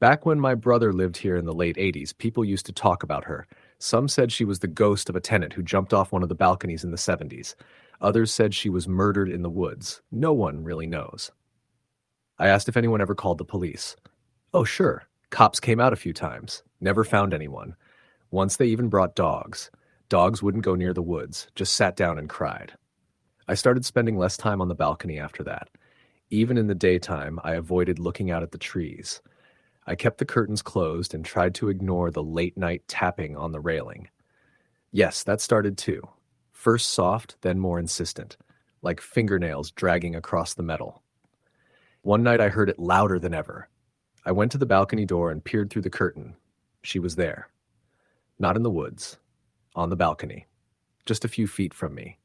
"Back when my brother lived here in the late 80s, people used to talk about her. Some said she was the ghost of a tenant who jumped off one of the balconies in the 70s. Others said she was murdered in the woods. No one really knows. I asked if anyone ever called the police. Oh, sure. Cops came out a few times. Never found anyone. Once they even brought dogs. Dogs wouldn't go near the woods, just sat down and cried. I started spending less time on the balcony after that. Even in the daytime, I avoided looking out at the trees. I kept the curtains closed and tried to ignore the late-night tapping on the railing. Yes, that started too. First soft, then more insistent, like fingernails dragging across the metal. One night I heard it louder than ever. I went to the balcony door and peered through the curtain. She was there. Not in the woods. On the balcony. Just a few feet from me.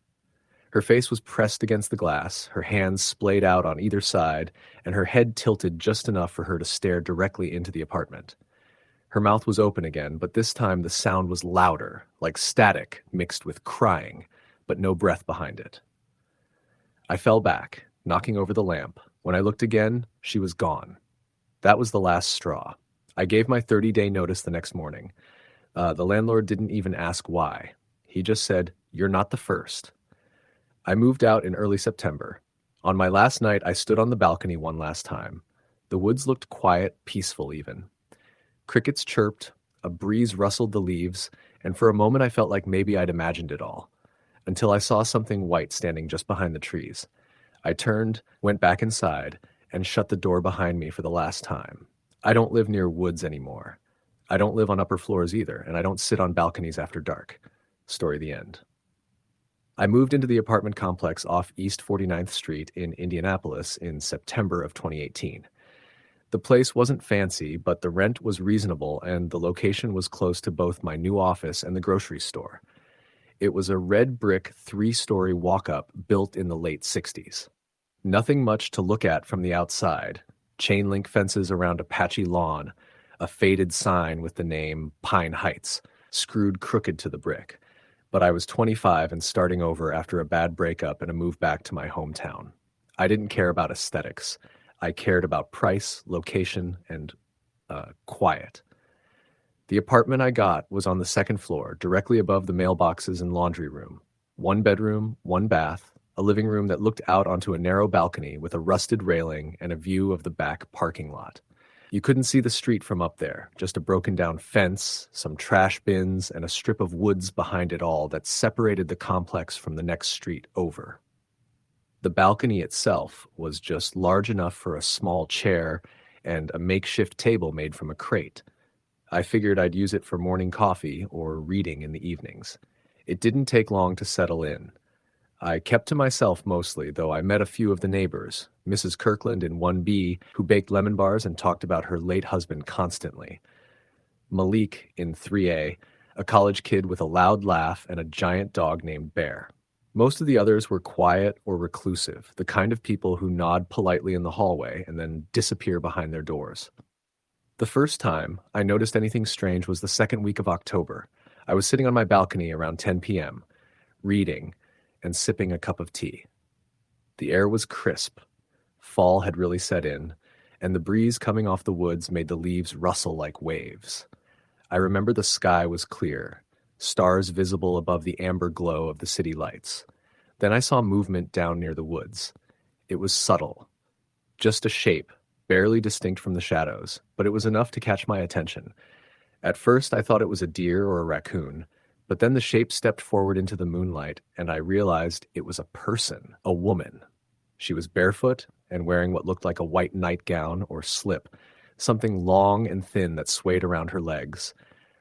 Her face was pressed against the glass, her hands splayed out on either side, and her head tilted just enough for her to stare directly into the apartment. Her mouth was open again, but this time the sound was louder, like static mixed with crying, but no breath behind it. I fell back, knocking over the lamp. When I looked again, she was gone. That was the last straw. I gave my 30-day notice the next morning. The landlord didn't even ask why. He just said, "You're not the first." I moved out in early September. On my last night, I stood on the balcony one last time. The woods looked quiet, peaceful even. Crickets chirped, a breeze rustled the leaves, and for a moment I felt like maybe I'd imagined it all, until I saw something white standing just behind the trees. I turned, went back inside, and shut the door behind me for the last time. I don't live near woods anymore. I don't live on upper floors either, and I don't sit on balconies after dark. Story the end. I moved into the apartment complex off East 49th Street in Indianapolis in September of 2018. The place wasn't fancy, but the rent was reasonable and the location was close to both my new office and the grocery store. It was a red brick 3-story walk-up built in the late 60s. Nothing much to look at from the outside. Chain link fences around a patchy lawn, a faded sign with the name Pine Heights, screwed crooked to the brick. But I was 25 and starting over after a bad breakup and a move back to my hometown. I didn't care about aesthetics. I cared about price, location, and quiet. The apartment I got was on the second floor, directly above the mailboxes and laundry room. 1 bedroom, 1 bath, a living room that looked out onto a narrow balcony with a rusted railing and a view of the back parking lot. You couldn't see the street from up there, just a broken-down fence, some trash bins, and a strip of woods behind it all that separated the complex from the next street over. The balcony itself was just large enough for a small chair and a makeshift table made from a crate. I figured I'd use it for morning coffee or reading in the evenings. It didn't take long to settle in. I kept to myself mostly, though I met a few of the neighbors, Mrs. Kirkland in 1B, who baked lemon bars and talked about her late husband constantly. Malik in 3A, a college kid with a loud laugh and a giant dog named Bear. Most of the others were quiet or reclusive, the kind of people who nod politely in the hallway and then disappear behind their doors. The first time I noticed anything strange was the second week of October. I was sitting on my balcony around 10 p.m., reading and sipping a cup of tea. The air was crisp. Fall had really set in, and the breeze coming off the woods made the leaves rustle like waves. I remember the sky was clear, stars visible above the amber glow of the city lights. Then I saw movement down near the woods. It was subtle, just a shape, barely distinct from the shadows, but it was enough to catch my attention. At first I thought it was a deer or a raccoon, but then the shape stepped forward into the moonlight, and I realized it was a person, a woman. She was barefoot and wearing what looked like a white nightgown or slip, something long and thin that swayed around her legs.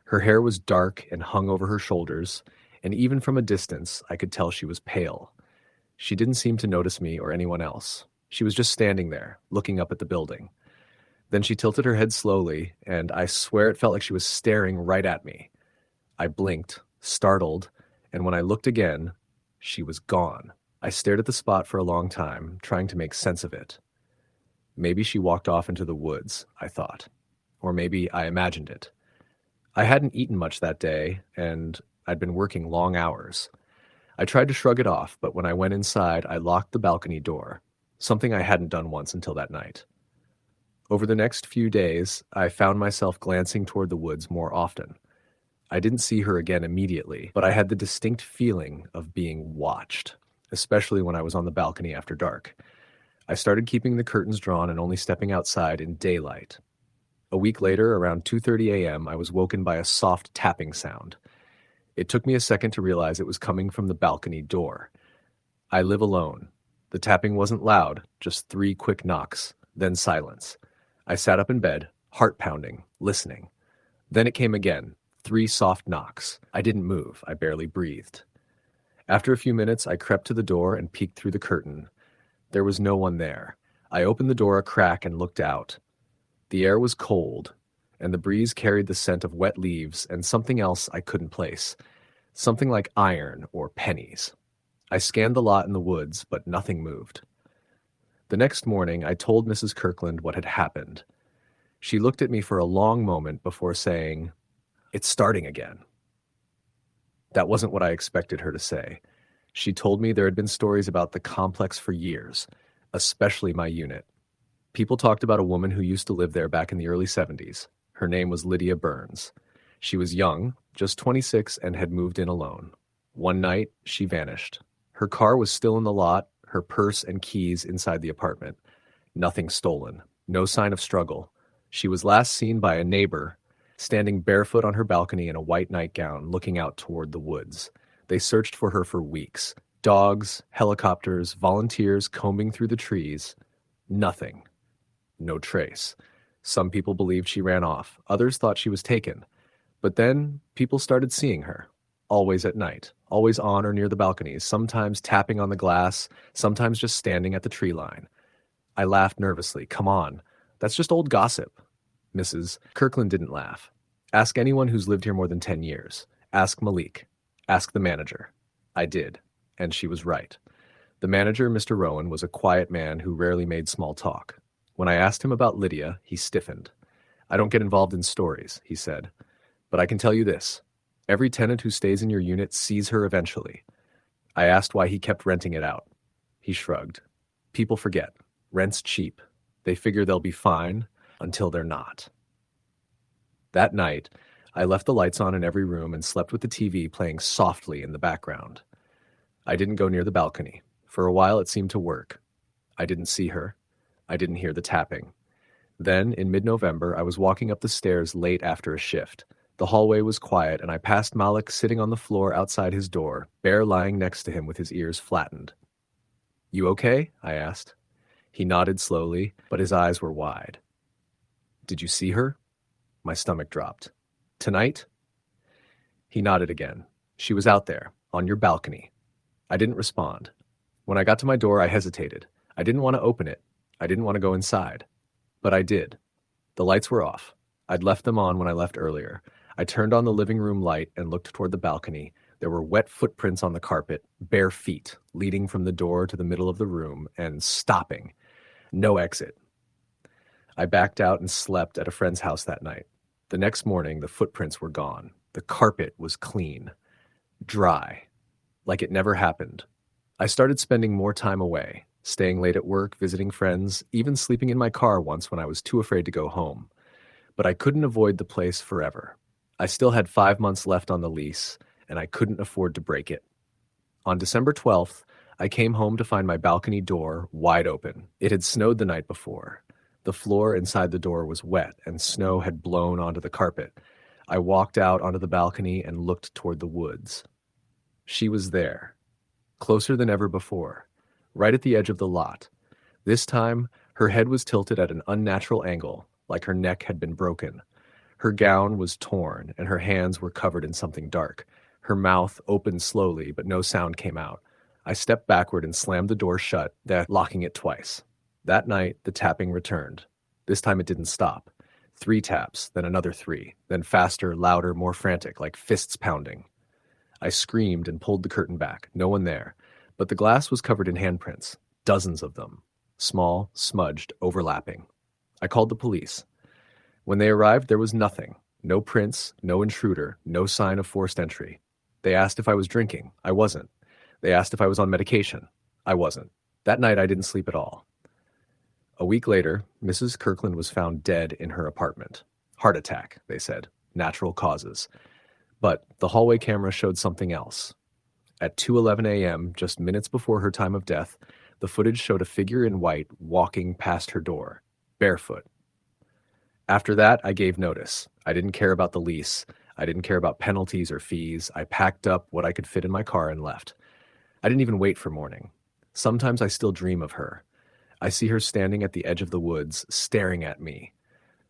Her hair was dark and hung over her shoulders, and even from a distance, I could tell she was pale. She didn't seem to notice me or anyone else. She was just standing there, looking up at the building. Then she tilted her head slowly, and I swear it felt like she was staring right at me. I blinked, startled, and when I looked again, she was gone. I stared at the spot for a long time, trying to make sense of it. Maybe she walked off into the woods, I thought. Or maybe I imagined it. I hadn't eaten much that day, and I'd been working long hours. I tried to shrug it off, but when I went inside, I locked the balcony door, something I hadn't done once until that night. Over the next few days, I found myself glancing toward the woods more often. I didn't see her again immediately, but I had the distinct feeling of being watched, especially when I was on the balcony after dark. I started keeping the curtains drawn and only stepping outside in daylight. A week later, around 2:30 a.m., I was woken by a soft tapping sound. It took me a second to realize it was coming from the balcony door. I live alone. The tapping wasn't loud, just 3 quick knocks, then silence. I sat up in bed, heart pounding, listening. Then it came again, 3 soft knocks. I didn't move, I barely breathed. After a few minutes, I crept to the door and peeked through the curtain. There was no one there. I opened the door a crack and looked out. The air was cold, and the breeze carried the scent of wet leaves and something else I couldn't place. Something like iron or pennies. I scanned the lot in the woods, but nothing moved. The next morning, I told Mrs. Kirkland what had happened. She looked at me for a long moment before saying, "It's starting again." That wasn't what I expected her to say. She told me there had been stories about the complex for years, especially my unit. People talked about a woman who used to live there back in the early 70s. Her name was Lydia Burns. She was young, just 26, and had moved in alone. One night, she vanished. Her car was still in the lot, her purse and keys inside the apartment. Nothing stolen. No sign of struggle. She was last seen by a neighbor, standing barefoot on her balcony in a white nightgown, looking out toward the woods. They searched for her for weeks. Dogs, helicopters, volunteers combing through the trees. Nothing. No trace. Some people believed she ran off. Others thought she was taken. But then people started seeing her. Always at night. Always on or near the balconies. Sometimes tapping on the glass. Sometimes just standing at the tree line. I laughed nervously. "Come on. That's just old gossip." Mrs. Kirkland didn't laugh. "Ask anyone who's lived here more than 10 years. Ask Malik. Ask the manager." I did. And she was right. The manager, Mr. Rowan, was a quiet man who rarely made small talk. When I asked him about Lydia, he stiffened. "I don't get involved in stories," he said. "But I can tell you this. Every tenant who stays in your unit sees her eventually." I asked why he kept renting it out. He shrugged. "People forget. Rent's cheap. They figure they'll be fine until they're not." That night, I left the lights on in every room and slept with the TV playing softly in the background. I didn't go near the balcony. For a while, it seemed to work. I didn't see her. I didn't hear the tapping. Then, in mid-November, I was walking up the stairs late after a shift. The hallway was quiet, and I passed Malik sitting on the floor outside his door, Bear lying next to him with his ears flattened. "You okay?" I asked. He nodded slowly, but his eyes were wide. "Did you see her?" My stomach dropped. "Tonight?" He nodded again. "She was out there, on your balcony." I didn't respond. When I got to my door, I hesitated. I didn't want to open it. I didn't want to go inside. But I did. The lights were off. I'd left them on when I left earlier. I turned on the living room light and looked toward the balcony. There were wet footprints on the carpet, bare feet, leading from the door to the middle of the room, and stopping. No exit. I backed out and slept at a friend's house that night. The next morning, the footprints were gone. The carpet was clean. Dry. Like it never happened. I started spending more time away, staying late at work, visiting friends, even sleeping in my car once when I was too afraid to go home. But I couldn't avoid the place forever. I still had 5 months left on the lease, and I couldn't afford to break it. On December 12th, I came home to find my balcony door wide open. It had snowed the night before. The floor inside the door was wet, and snow had blown onto the carpet. I walked out onto the balcony and looked toward the woods. She was there, closer than ever before, right at the edge of the lot. This time, her head was tilted at an unnatural angle, like her neck had been broken. Her gown was torn, and her hands were covered in something dark. Her mouth opened slowly, but no sound came out. I stepped backward and slammed the door shut, then locking it twice. That night, the tapping returned. This time it didn't stop. 3 taps, then another 3, then faster, louder, more frantic, like fists pounding. I screamed and pulled the curtain back. No one there. But the glass was covered in handprints. Dozens of them. Small, smudged, overlapping. I called the police. When they arrived, there was nothing. No prints, no intruder, no sign of forced entry. They asked if I was drinking. I wasn't. They asked if I was on medication. I wasn't. That night, I didn't sleep at all. A week later, Mrs. Kirkland was found dead in her apartment. Heart attack, they said. Natural causes. But the hallway camera showed something else. At 2:11 a.m., just minutes before her time of death, the footage showed a figure in white walking past her door, barefoot. After that, I gave notice. I didn't care about the lease. I didn't care about penalties or fees. I packed up what I could fit in my car and left. I didn't even wait for morning. Sometimes I still dream of her. I see her standing at the edge of the woods, staring at me.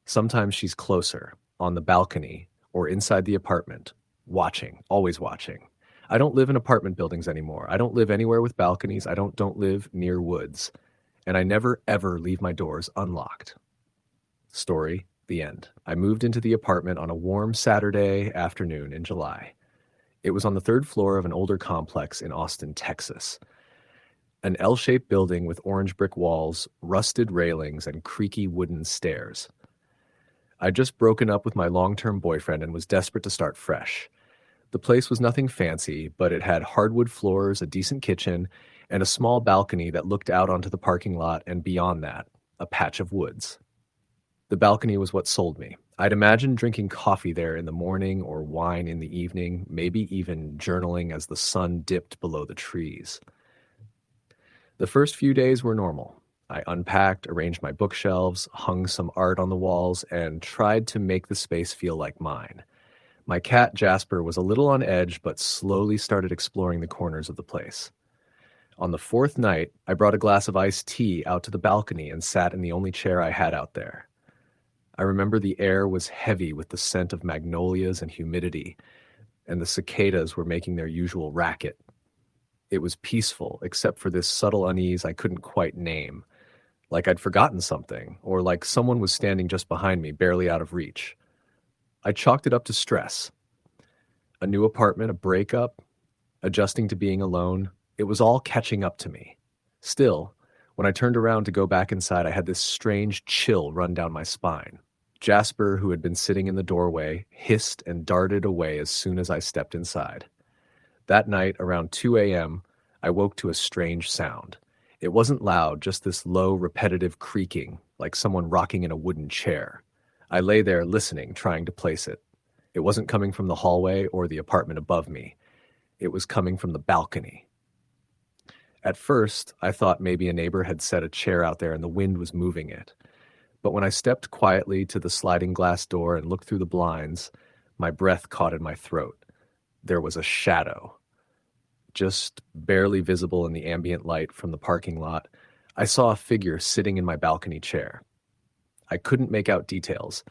Sometimes she's closer, on the balcony, or inside the apartment, watching, always watching. I don't live in apartment buildings anymore. I don't live anywhere with balconies. I don't live near woods. And I never, ever leave my doors unlocked. Story, the end. I moved into the apartment on a warm Saturday afternoon in July. It was on the third floor of an older complex in Austin, Texas. An L-shaped building with orange brick walls, rusted railings, and creaky wooden stairs. I'd just broken up with my long-term boyfriend and was desperate to start fresh. The place was nothing fancy, but it had hardwood floors, a decent kitchen, and a small balcony that looked out onto the parking lot and beyond that, a patch of woods. The balcony was what sold me. I'd imagined drinking coffee there in the morning or wine in the evening, maybe even journaling as the sun dipped below the trees. The first few days were normal. I unpacked, arranged my bookshelves, hung some art on the walls, and tried to make the space feel like mine. My cat Jasper was a little on edge, but slowly started exploring the corners of the place. On the fourth night, I brought a glass of iced tea out to the balcony and sat in the only chair I had out there. I remember the air was heavy with the scent of magnolias and humidity, and the cicadas were making their usual racket. It was peaceful, except for this subtle unease I couldn't quite name, like I'd forgotten something, or like someone was standing just behind me, barely out of reach. I chalked it up to stress. A new apartment, a breakup, adjusting to being alone, it was all catching up to me. Still, when I turned around to go back inside, I had this strange chill run down my spine. Jasper, who had been sitting in the doorway, hissed and darted away as soon as I stepped inside. That night, around 2 a.m., I woke to a strange sound. It wasn't loud, just this low, repetitive creaking, like someone rocking in a wooden chair. I lay there listening, trying to place it. It wasn't coming from the hallway or the apartment above me. It was coming from the balcony. At first, I thought maybe a neighbor had set a chair out there and the wind was moving it. But when I stepped quietly to the sliding glass door and looked through the blinds, my breath caught in my throat. There was a shadow. Just barely visible in the ambient light from the parking lot, I saw a figure sitting in my balcony chair. I couldn't make out details,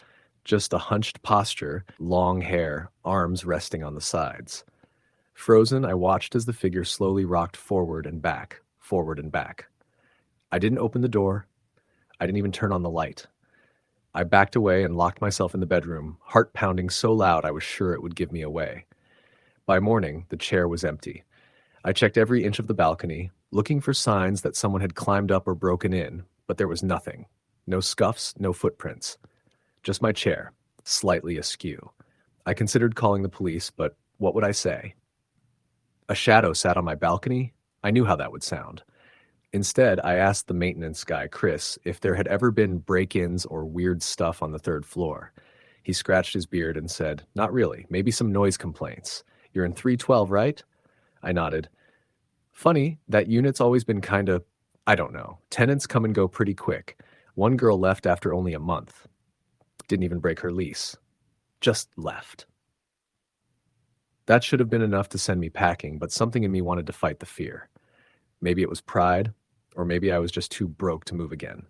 just a hunched posture, long hair, arms resting on the sides. Frozen, I watched as the figure slowly rocked forward and back, forward and back. I didn't open the door. I didn't even turn on the light. I backed away and locked myself in the bedroom, heart pounding so loud I was sure it would give me away. By morning, the chair was empty. I checked every inch of the balcony, looking for signs that someone had climbed up or broken in, but there was nothing. No scuffs, no footprints. Just my chair, slightly askew. I considered calling the police, but what would I say? A shadow sat on my balcony? I knew how that would sound. Instead, I asked the maintenance guy, Chris, if there had ever been break-ins or weird stuff on the third floor. He scratched his beard and said, "Not really, maybe some noise complaints. You're in 312, right?" I nodded. "Funny, that unit's always been I don't know. Tenants come and go pretty quick. One girl left after only a month. Didn't even break her lease. Just left." That should have been enough to send me packing, but something in me wanted to fight the fear. Maybe it was pride, or maybe I was just too broke to move again.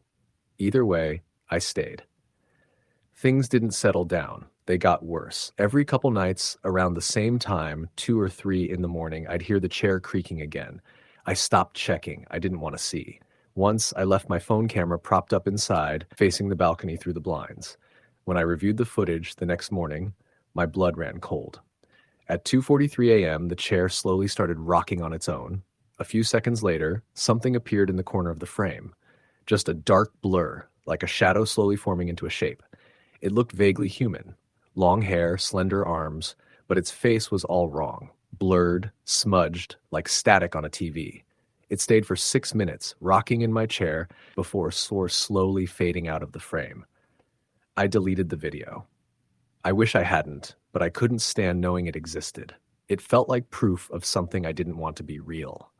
Either way, I stayed. Things didn't settle down. They got worse. Every couple nights, around the same time, 2 or 3 in the morning, I'd hear the chair creaking again. I stopped checking. I didn't want to see. Once, I left my phone camera propped up inside, facing the balcony through the blinds. When I reviewed the footage the next morning, my blood ran cold. At 2:43 a.m., the chair slowly started rocking on its own. A few seconds later, something appeared in the corner of the frame. Just a dark blur, like a shadow slowly forming into a shape. It looked vaguely human. Long hair, slender arms, but its face was all wrong. Blurred, smudged, like static on a TV. It stayed for 6 minutes, rocking in my chair, before slowly fading out of the frame. I deleted the video. I wish I hadn't, but I couldn't stand knowing it existed. It felt like proof of something I didn't want to be real.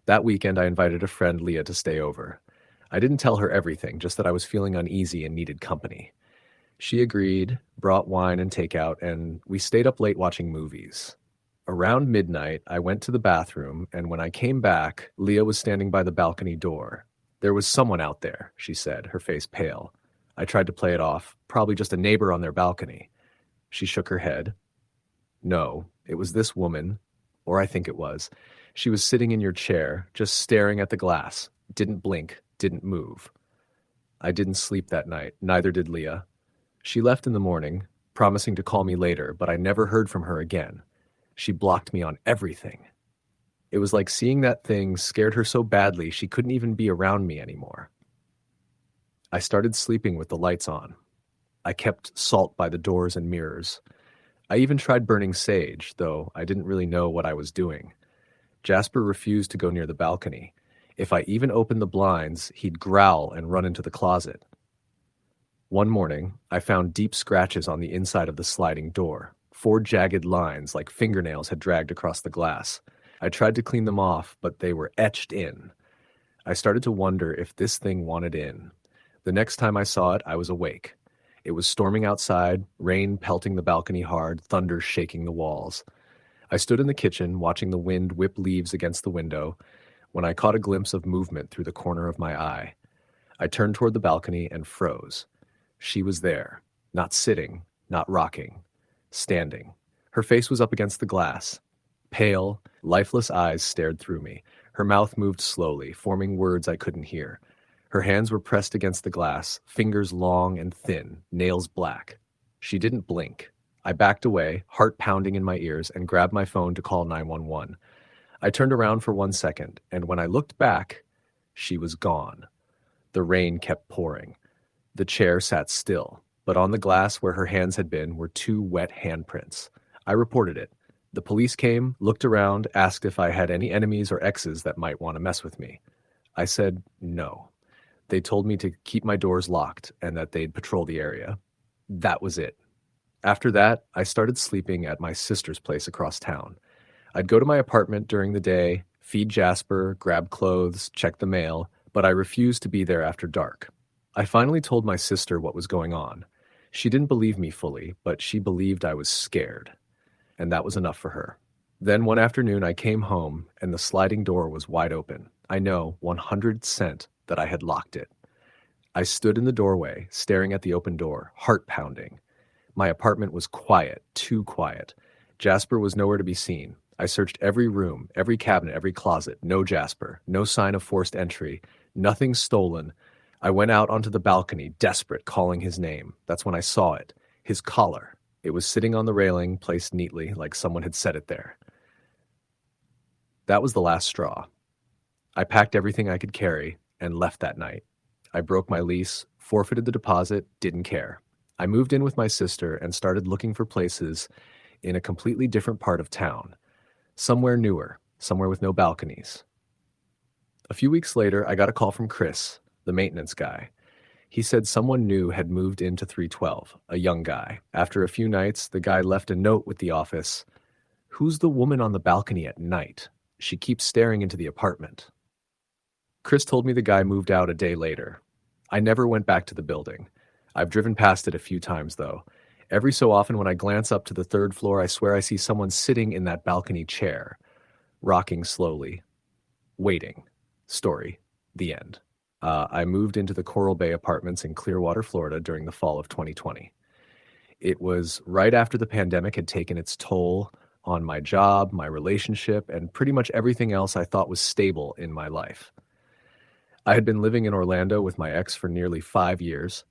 That weekend, I invited a friend, Leah, to stay over. I didn't tell her everything, just that I was feeling uneasy and needed company. She agreed, brought wine and takeout, and we stayed up late watching movies. Around midnight, I went to the bathroom, and when I came back, Leah was standing by the balcony door. There was someone out there, she said, her face pale. I tried to play it off, probably just a neighbor on their balcony. She shook her head. No, it was this woman, or I think it was. She was sitting in your chair, just staring at the glass, didn't blink, didn't move. I didn't sleep that night, neither did Leah. She left in the morning, promising to call me later, but I never heard from her again. She blocked me on everything. It was like seeing that thing scared her so badly she couldn't even be around me anymore. I started sleeping with the lights on. I kept salt by the doors and mirrors. I even tried burning sage, though I didn't really know what I was doing. Jasper refused to go near the balcony. If I even opened the blinds, he'd growl and run into the closet. One morning, I found deep scratches on the inside of the sliding door. 4 jagged lines like fingernails had dragged across the glass. I tried to clean them off, but they were etched in. I started to wonder if this thing wanted in. The next time I saw it, I was awake. It was storming outside, rain pelting the balcony hard, thunder shaking the walls. I stood in the kitchen, watching the wind whip leaves against the window, when I caught a glimpse of movement through the corner of my eye. I turned toward the balcony and froze. She was there, not sitting, not rocking, standing. Her face was up against the glass. Pale, lifeless eyes stared through me. Her mouth moved slowly, forming words I couldn't hear. Her hands were pressed against the glass, fingers long and thin, nails black. She didn't blink. I backed away, heart pounding in my ears, and grabbed my phone to call 911. I turned around for 1 second, and when I looked back, she was gone. The rain kept pouring. The chair sat still, but on the glass where her hands had been were 2 wet handprints. I reported it. The police came, looked around, asked if I had any enemies or exes that might want to mess with me. I said no. They told me to keep my doors locked and that they'd patrol the area. That was it. After that, I started sleeping at my sister's place across town. I'd go to my apartment during the day, feed Jasper, grab clothes, check the mail, but I refused to be there after dark. I finally told my sister what was going on. She didn't believe me fully, but she believed I was scared. And that was enough for her. Then one afternoon I came home and the sliding door was wide open. I know 100% that I had locked it. I stood in the doorway, staring at the open door, heart pounding. My apartment was quiet, too quiet. Jasper was nowhere to be seen. I searched every room, every cabinet, every closet. No Jasper, no sign of forced entry, nothing stolen. I went out onto the balcony, desperate, calling his name. That's when I saw it. His collar. It was sitting on the railing, placed neatly, like someone had set it there. That was the last straw. I packed everything I could carry and left that night. I broke my lease, forfeited the deposit, didn't care. I moved in with my sister and started looking for places in a completely different part of town. Somewhere newer, somewhere with no balconies. A few weeks later, I got a call from Chris, the maintenance guy. He said someone new had moved into 312, a young guy. After a few nights, the guy left a note with the office. "Who's the woman on the balcony at night? She keeps staring into the apartment." Chris told me the guy moved out a day later. I never went back to the building. I've driven past it a few times, though. Every so often when I glance up to the 3rd floor, I swear I see someone sitting in that balcony chair, rocking slowly, waiting. Story. The end. I moved into the Coral Bay Apartments in Clearwater, Florida during the fall of 2020. It was right after the pandemic had taken its toll on my job, my relationship, and pretty much everything else I thought was stable in my life. I had been living in Orlando with my ex for nearly 5 years,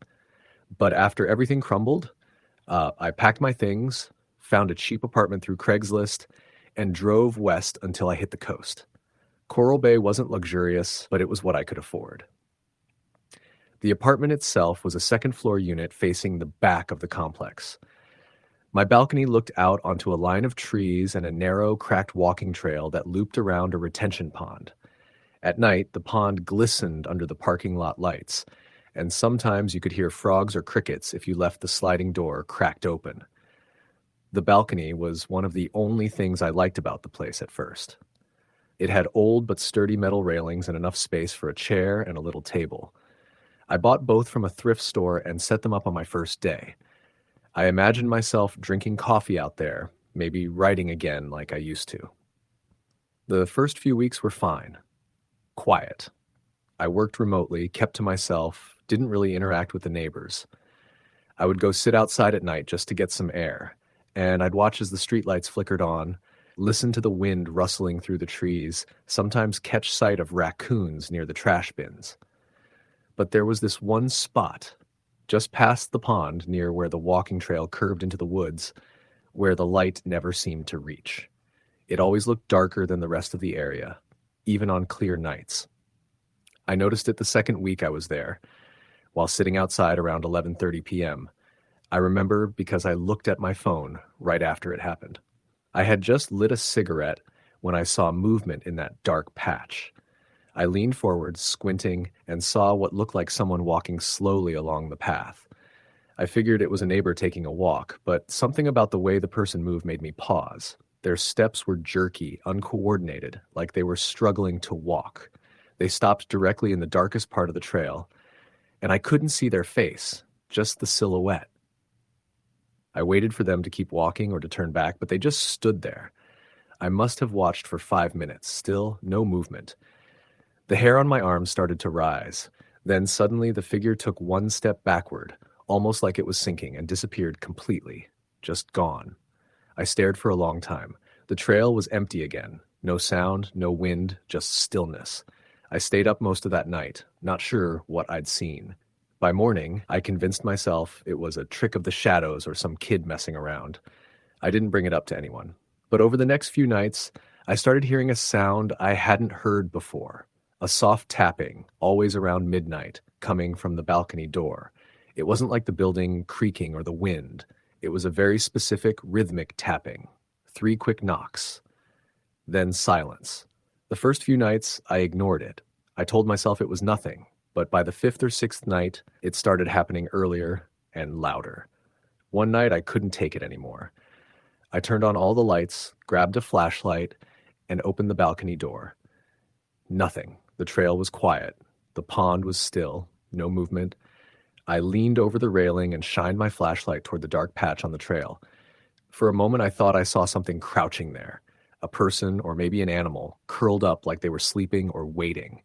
but after everything crumbled, I packed my things, found a cheap apartment through Craigslist, and drove west until I hit the coast. Coral Bay wasn't luxurious, but it was what I could afford. The apartment itself was a 2nd-floor unit facing the back of the complex. My balcony looked out onto a line of trees and a narrow, cracked walking trail that looped around a retention pond. At night, the pond glistened under the parking lot lights, and sometimes you could hear frogs or crickets if you left the sliding door cracked open. The balcony was one of the only things I liked about the place at first. It had old but sturdy metal railings and enough space for a chair and a little table. I bought both from a thrift store and set them up on my first day. I imagined myself drinking coffee out there, maybe writing again like I used to. The first few weeks were fine. Quiet. I worked remotely, kept to myself, didn't really interact with the neighbors. I would go sit outside at night just to get some air, and I'd watch as the streetlights flickered on, listen to the wind rustling through the trees, sometimes catch sight of raccoons near the trash bins. But there was this one spot, just past the pond near where the walking trail curved into the woods, where the light never seemed to reach. It always looked darker than the rest of the area, even on clear nights. I noticed it the second week I was there, while sitting outside around 11:30 p.m. I remember because I looked at my phone right after it happened. I had just lit a cigarette when I saw movement in that dark patch. I leaned forward, squinting, and saw what looked like someone walking slowly along the path. I figured it was a neighbor taking a walk, but something about the way the person moved made me pause. Their steps were jerky, uncoordinated, like they were struggling to walk. They stopped directly in the darkest part of the trail, and I couldn't see their face, just the silhouette. I waited for them to keep walking or to turn back, but they just stood there. I must have watched for 5 minutes, still no movement. The hair on my arm started to rise. Then suddenly the figure took one step backward, almost like it was sinking, and disappeared completely. Just gone. I stared for a long time. The trail was empty again. No sound, no wind, just stillness. I stayed up most of that night, not sure what I'd seen. By morning, I convinced myself it was a trick of the shadows or some kid messing around. I didn't bring it up to anyone. But over the next few nights, I started hearing a sound I hadn't heard before. A soft tapping, always around midnight, coming from the balcony door. It wasn't like the building creaking or the wind. It was a very specific rhythmic tapping. 3 quick knocks. Then silence. The first few nights, I ignored it. I told myself it was nothing, but by the 5th or 6th night, it started happening earlier and louder. One night, I couldn't take it anymore. I turned on all the lights, grabbed a flashlight, and opened the balcony door. Nothing. The trail was quiet. The pond was still. No movement. I leaned over the railing and shined my flashlight toward the dark patch on the trail. For a moment, I thought I saw something crouching there. A person, or maybe an animal, curled up like they were sleeping or waiting.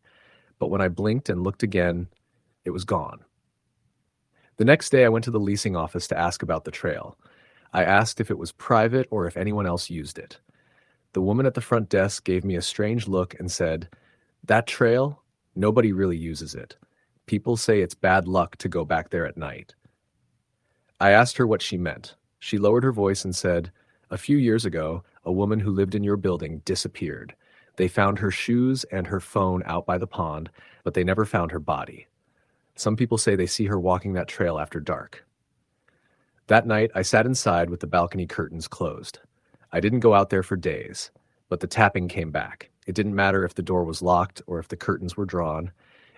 But when I blinked and looked again, it was gone. The next day, I went to the leasing office to ask about the trail. I asked if it was private or if anyone else used it. The woman at the front desk gave me a strange look and said, "That trail? Nobody really uses it. People say it's bad luck to go back there at night." I asked her what she meant. She lowered her voice and said, "A few years ago, a woman who lived in your building disappeared. They found her shoes and her phone out by the pond, but they never found her body. Some people say they see her walking that trail after dark." That night, I sat inside with the balcony curtains closed. I didn't go out there for days, but the tapping came back. It didn't matter if the door was locked or if the curtains were drawn.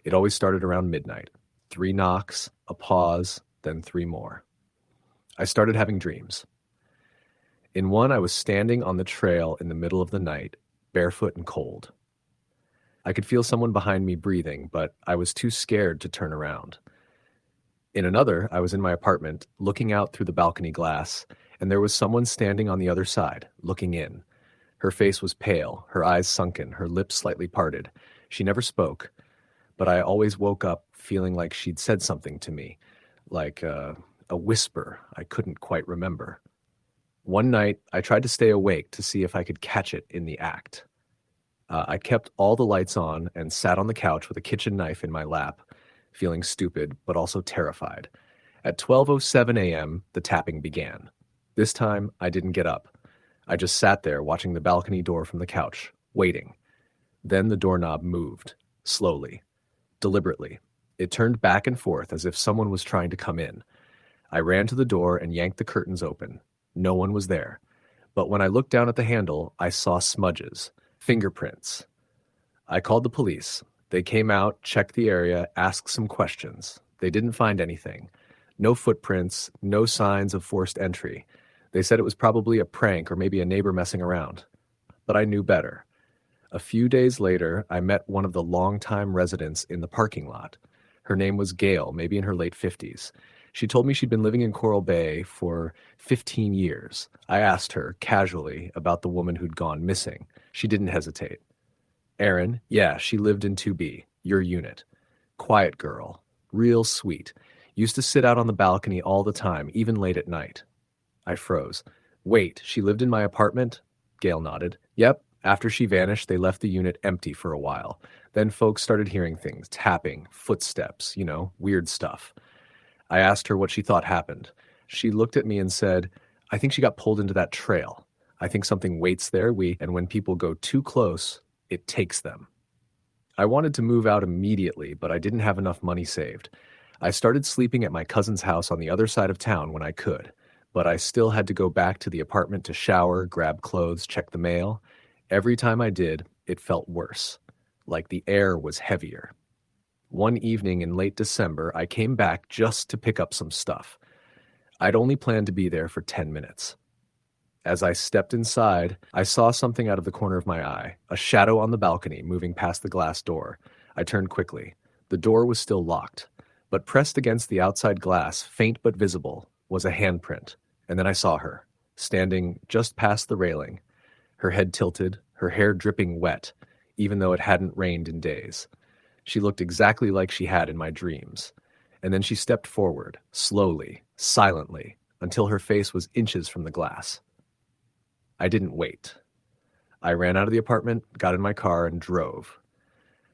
It always started around midnight. 3 knocks, a pause, then 3 more. I started having dreams. In one, I was standing on the trail in the middle of the night, barefoot and cold. I could feel someone behind me breathing, but I was too scared to turn around. In another, I was in my apartment, looking out through the balcony glass, and there was someone standing on the other side, looking in. Her face was pale, her eyes sunken, her lips slightly parted. She never spoke, but I always woke up feeling like she'd said something to me, like a whisper I couldn't quite remember. One night, I tried to stay awake to see if I could catch it in the act. I kept all the lights on and sat on the couch with a kitchen knife in my lap, feeling stupid but also terrified. At 12:07 a.m., the tapping began. This time, I didn't get up. I just sat there watching the balcony door from the couch, waiting. Then the doorknob moved, slowly, deliberately. It turned back and forth as if someone was trying to come in. I ran to the door and yanked the curtains open. No one was there. But when I looked down at the handle, I saw smudges, fingerprints. I called the police. They came out, checked the area, asked some questions. They didn't find anything. No footprints, no signs of forced entry. They said it was probably a prank or maybe a neighbor messing around. But I knew better. A few days later, I met one of the longtime residents in the parking lot. Her name was Gail, maybe in her late 50s. She told me she'd been living in Coral Bay for 15 years. I asked her, casually, about the woman who'd gone missing. She didn't hesitate. Erin, yeah, she lived in 2B, your unit. Quiet girl, real sweet. Used to sit out on the balcony all the time, even late at night. I froze. Wait, she lived in my apartment? Gail nodded. Yep. After she vanished, they left the unit empty for a while. Then folks started hearing things, tapping, footsteps, weird stuff. I asked her what she thought happened. She looked at me and said, I think she got pulled into that trail. I think something waits there, and when people go too close, it takes them. I wanted to move out immediately, but I didn't have enough money saved. I started sleeping at my cousin's house on the other side of town when I could, but I still had to go back to the apartment to shower, grab clothes, check the mail. Every time I did, it felt worse, like the air was heavier. One evening in late December, I came back just to pick up some stuff. I'd only planned to be there for 10 minutes. As I stepped inside, I saw something out of the corner of my eye, a shadow on the balcony moving past the glass door. I turned quickly. The door was still locked, but pressed against the outside glass, faint but visible, was a handprint. And then I saw her, standing just past the railing, her head tilted, her hair dripping wet, even though it hadn't rained in days. She looked exactly like she had in my dreams. And then she stepped forward, slowly, silently, until her face was inches from the glass. I didn't wait. I ran out of the apartment, got in my car, and drove.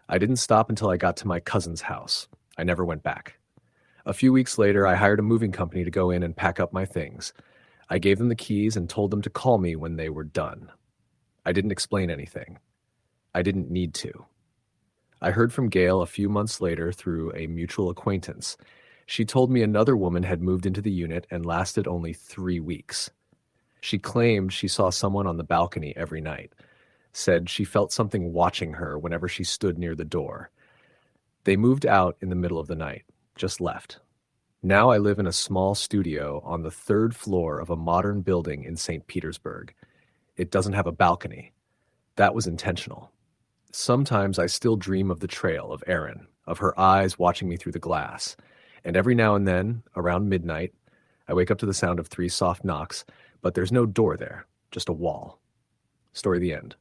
I didn't stop until I got to my cousin's house. I never went back. A few weeks later, I hired a moving company to go in and pack up my things. I gave them the keys and told them to call me when they were done. I didn't explain anything. I didn't need to. I heard from Gail a few months later through a mutual acquaintance. She told me another woman had moved into the unit and lasted only 3 weeks. She claimed she saw someone on the balcony every night, said she felt something watching her whenever she stood near the door. They moved out in the middle of the night, just left. Now I live in a small studio on the 3rd floor of a modern building in St. Petersburg. It doesn't have a balcony. That was intentional. Sometimes I still dream of the trail of Erin, of her eyes watching me through the glass. And every now and then, around midnight, I wake up to the sound of 3 soft knocks, but there's no door there, just a wall. Story the end.